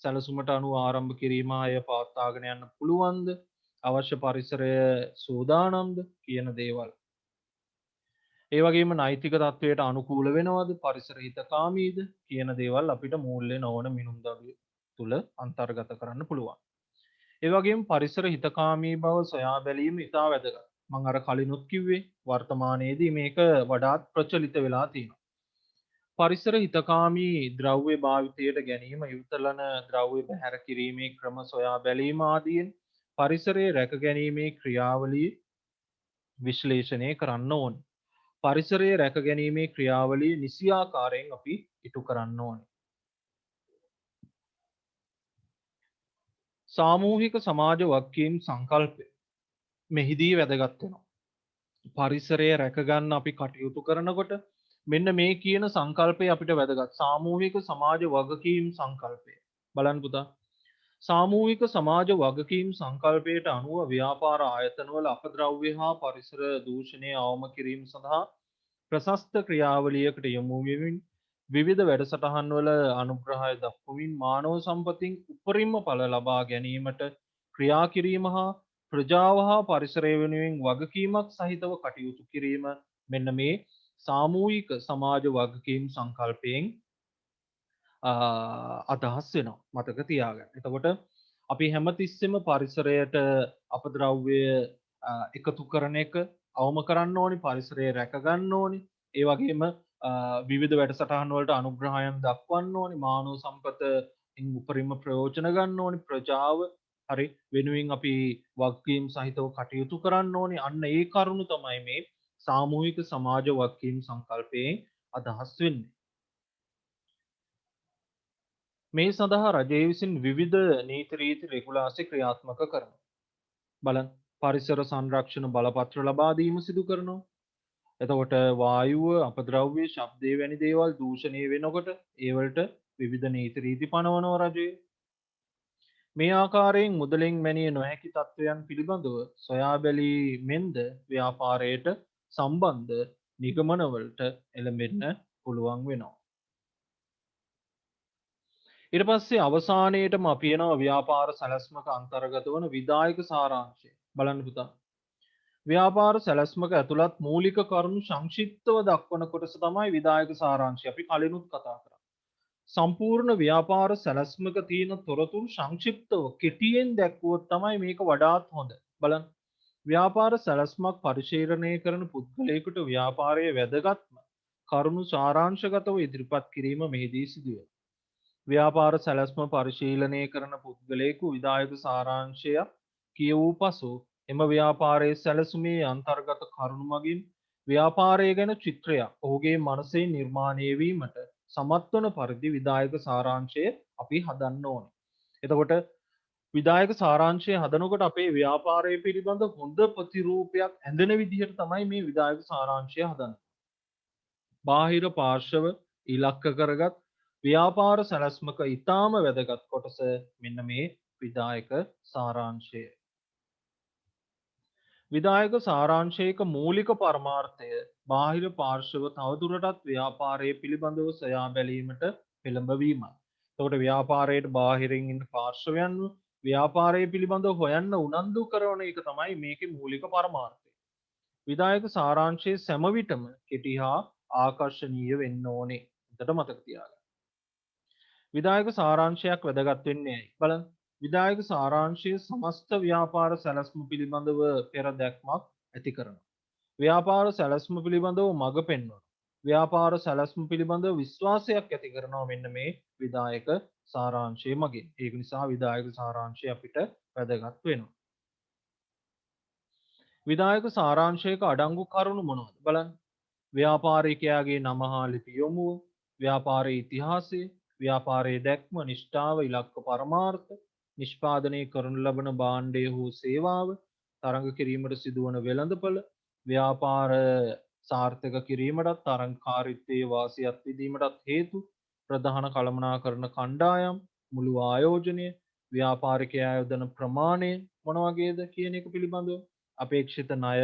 සැලසුමට අනුව ආරම්භ කිරීම අය පවත්වාගෙන යන්න පුළුවන්ද? අවශ්‍ය පරිසරය සූදානම්ද කියන දේවල්. ඒ වගේම නෛතික තත්වයට අනුකූල වෙනවද? පරිසර හිතකාමීද කියන දේවල් අපිට මූල්‍ය නොවන මිනුම් දඩුව තුල අන්තර්ගත කරන්න පුළුවන්. ඒ වගේම පරිසර හිතකාමී බව සොයා බැලීම ඉතා වැදගත්. මම අර කලිනුත් කිව්වේ වර්තමානයේදී මේක වඩාත් ප්‍රචලිත වෙලා තියෙනවා. පරිසර හිතකාමී ද්‍රව්‍ය භාවිතයට ගැනීම, ඉවතලන ද්‍රව්‍ය බැහැර කිරීමේ ක්‍රම සොයා බැලීම ආදීන් පරිසරයේ රැක ගැනීමේ ක්‍රියාවලිය විශ්ලේෂණය කරන්න ඕනේ. පරිසරයේ රැක ගැනීමේ ක්‍රියාවලිය නිසියාකාරයෙන් අපි ඉටු කරන්න ඕනේ. සාමූහික සමාජ වගකීම් සංකල්පය මෙහිදී වැදගත් වෙනවා. පරිසරය රැකගන්න අපි කටයුතු කරනකොට මෙන්න මේ කියන සංකල්පය අපිට වැදගත්. සාමූහික සමාජ වගකීම් සංකල්පය. බලන්න පුතා. සාමූහික සමාජ වගකීම් සංකල්පයට අනුව ව්‍යාපාර ආයතනවල අපද්‍රව්‍ය හා පරිසර දූෂණය අවම කිරීම සඳහා ප්‍රශස්ත ක්‍රියාවලියකට යොමු වෙමින් විවිධ වැඩසටහන්වල අනුග්‍රහය දක්වමින් මානව සම්පතින් උපරිම ඵල ලබා ගැනීමට ක්‍රියා කිරීම හා ප්‍රජාව හා පරිසරය වෙනුවෙන් වගකීමක් සහිතව කටයුතු කිරීම මෙන්න මේ සාමූහික සමාජ වගකීම් සංකල්පයෙන් අදහස් වෙනවා. මතක තියාගන්න. එතකොට අපි හැමතිස්සෙම පරිසරයට අපද්‍රව්‍ය එකතු කරන එක අවම කරන්න ඕනි, පරිසරය රැක ගන්න ඕනි. ඒ වගේම විවිධ වැඩසටහන් වලට අනුග්‍රහයන් දක්වන්න ඕනි, මානව සම්පතින් උපරිම ප්‍රයෝජන ගන්න ඕනි, ප්‍රජාව හරි වෙනුවෙන් අපි වගකීම් සහිතව කටයුතු කරන්න ඕනි. අන්න ඒ කරුණු තමයි මේ සාමූහික සමාජ වගකීම් සංකල්පයෙන් අදහස් වෙන්නේ. මේ සඳහා රජය විසින් විවිධ නීති රීති රෙගුලාසි ක්‍රියාත්මක කරනවා. බලන්න පරිසර සංරක්ෂණ බලපත්‍ර ලබා දීම සිදු කරනවා. එතකොට වායුව, අපද්‍රව්‍ය, ශබ්දය වැනි දේවල් දූෂණය වෙනකොට ඒවලට විවිධ නීති රීති පනවනවා රජය. මේ ආකාරයෙන් මුදලෙන් මැනිය නොහැකි තත්ත්වයන් පිළිබඳව සොයා බැලීමෙන්ද ව්‍යාපාරයට සම්බන්ධ නිගමනවලට එළඹෙන්න පුළුවන් වෙනවා. ඊට පස්සේ අවසානයේටම අපි එනවා ව්‍යාපාර සැලැස්මක අන්තර්ගත වන විධායක සාරාංශය. බලන්න පුතා. ව්‍යාපාර සැලැස්මක ඇතුළත් මූලික කරුණු සංක්ෂිප්තව දක්වන කොටස තමයි විධායක සාරාංශය. අපි කලිනුත් කතා කරා. සම්පූර්ණ ව්‍යාපාර සැලැස්මක තියෙන තොරතුරු සංක්ෂිප්තව කෙටියෙන් දැක්වුවොත් තමයි මේක වඩාත් හොඳ. බලන්න. ව්‍යාපාර සැලැස්මක් පරිශීලනය කරන පුද්ගලයෙකුට ව්‍යාපාරයේ වැදගත්ම කරුණු සාරාංශගතව ඉදිරිපත් කිරීම මෙහිදී සිදුවේ. ව්‍යාපාර සැලැස්ම පරිශීලනය කරන පුද්ගලයෙකු විධායක සාරාංශයක් කියවූ පසු එම ව්‍යාපාරයේ සැලසුමේ අන්තර්ගත කරුණු මගින් ව්‍යාපාරය ගැන චිත්‍රයක් ඔහුගේ මනසේ නිර්මාණය වීමට සමත් වන පරිදි විදායක සාරාංශය අපි හදන්න ඕනේ. එතකොට විදායක සාරාංශය හදනකොට අපේ ව්‍යාපාරය පිළිබඳ හොඳ ප්‍රතිරූපයක් ඇඳෙන විදිහට තමයි මේ විදායක සාරාංශය හදන්නේ. බාහිර පාර්ශව ඉලක්ක කරගත් ව්‍යාපාර සැලැස්මක ඊටාම වැදගත් කොටස මෙන්න මේ විදායක සාරාංශය. විදායක සාරාංශයක මූලික පරමාර්ථය බාහිර පාර්ශව තවදුරටත් ව්‍යාපාරය පිළිබඳව සොයා බැලීමට පෙළඹවීමයි. එතකොට ව්‍යාපාරයට බාහිරින් ඉන්න පාර්ශවයන් ව්‍යාපාරය පිළිබඳව හොයන්න උනන්දු කරන එක තමයි මේකේ මූලික පරමාර්ථය. විදායක සාරාංශයේ සෑම විටම කෙටි හා ආකර්ශනීය වෙන්න ඕනේ. හොඳට මතක තියාගන්න. විදායක සාරාංශයක් වැදගත් වෙන්නේ ඇයි? බලන්න. විදායක සාරාංශය සමස්ත ව්‍යාපාර සැලැස්ම පිළිබඳව පෙර දැක්මක් ඇති කරනවා. ව්‍යාපාර සැලැස්ම පිළිබඳව මඟ පෙන්වනවා. ව්‍යාපාර සැලැස්ම පිළිබඳව විශ්වාසයක් ඇති කරනවා මෙන්න මේ විදායක සාරාංශය මගින්. ඒක නිසා විදායක සාරාංශය අපිට වැදගත් වෙනවා. විදායක සාරාංශයක අඩංගු කරුණු මොනවද? බලන්න. ව්‍යාපාරිකයාගේ නම හා ලිපි යොමුව, ව්‍යාපාරයේ ඉතිහාසය, ව්‍යාපාරයේ දැක්ම, නිෂ්ඨාව, ඉලක්ක පරමාර්ථ, නිෂ්පාදනය කරනු ලබන භාණ්ඩය හෝ සේවාව, තරඟ කිරීමට සිදුවන වෙළඳපළ, ව්‍යාපාර සාර්ථක කිරීමටත් තරඟකාරීත්වයේ වාසියක් විඳීමටත් හේතු, ප්‍රධාන කළමනාකරන කණ්ඩායම්, මුළු ආයෝජනය, ව්‍යාපාරිකයා යොදන ප්‍රමාණය මොන වගේද කියන එක පිළිබඳව, අපේක්ෂිත ණය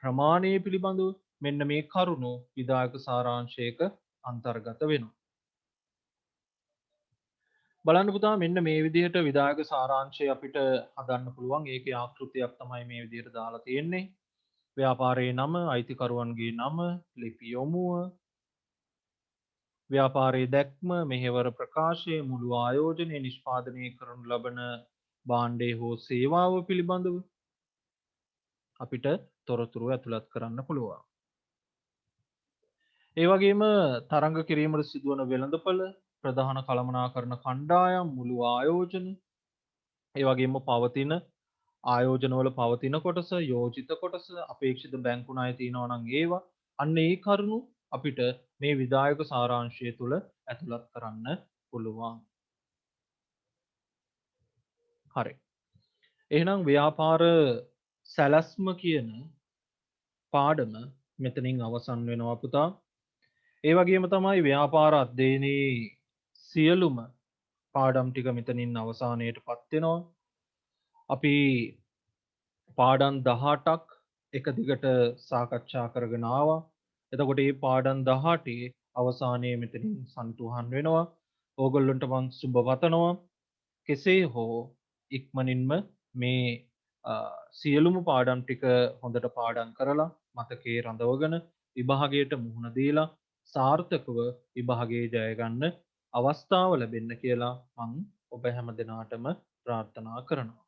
ප්‍රමාණය පිළිබඳව මෙන්න මේ කරුණු විදායක සාරාංශයක අන්තර්ගත වෙනවා. බලන්න පුතා මෙන්න මේ විදිහට විදායක සාරාංශය අපිට හදන්න පුළුවන්. ඒකේ ආකෘතියක් තමයි මේ විදිහට දාලා තියෙන්නේ. ව්‍යාපාරයේ නම, අයිතිකරුවන්ගේ නම, ලිපි යොමුව, ව්‍යාපාරයේ දැක්ම, මෙහෙවර ප්‍රකාශය, මුළු ආයෝජනය, නිෂ්පාදනය කරනු ලබන භාණ්ඩය හෝ සේවාව පිළිබඳව අපිට තොරතුරු ඇතුළත් කරන්න පුළුවන්. ඒ වගේම තරඟ කිරීමට සිදුවන වෙළඳපළ, ප්‍රධාන කළමනාකරන කණ්ඩායම්, මුළු ආයෝජන, ඒ වගේම පවතින ආයෝජනවල පවතින කොටස, යෝජිත කොටස, අපේක්ෂිත බැංකු ණය තියෙනවා නම් ඒවා, අන්න ඒ කරුණු අපිට මේ විදායක සාරාංශය තුළ ඇතුළත් කරන්න පුළුවන්. හරි. එහෙනම් ව්‍යාපාර සැලැස්ම කියන පාඩම මෙතනින් අවසන් වෙනවා පුතා. ඒ වගේම තමයි ව්‍යාපාර අධ්‍යයනයේ සියලුම පාඩම් ටික මෙතනින් අවසානයට පත් වෙනවා. අපි පාඩම් 18ක් එක දිගට සාකච්ඡා කරගෙන ආවා. එතකොට මේ පාඩම් 18 අවසානයේ මෙතනින් සම්තුහන් වෙනවා. ඕගොල්ලන්ට මම සුබ පතනවා. කෙසේ හෝ ඉක්මනින්ම මේ සියලුම පාඩම් ටික හොඳට පාඩම් කරලා මතකයේ රඳවගෙන විභාගයට මුහුණ දීලා සාර්ථකව විභාගයේ ජය ගන්න අවස්ථාව ලැබෙන්න කියලා මම ඔබ හැම දිනාටම ප්‍රාර්ථනා කරනවා.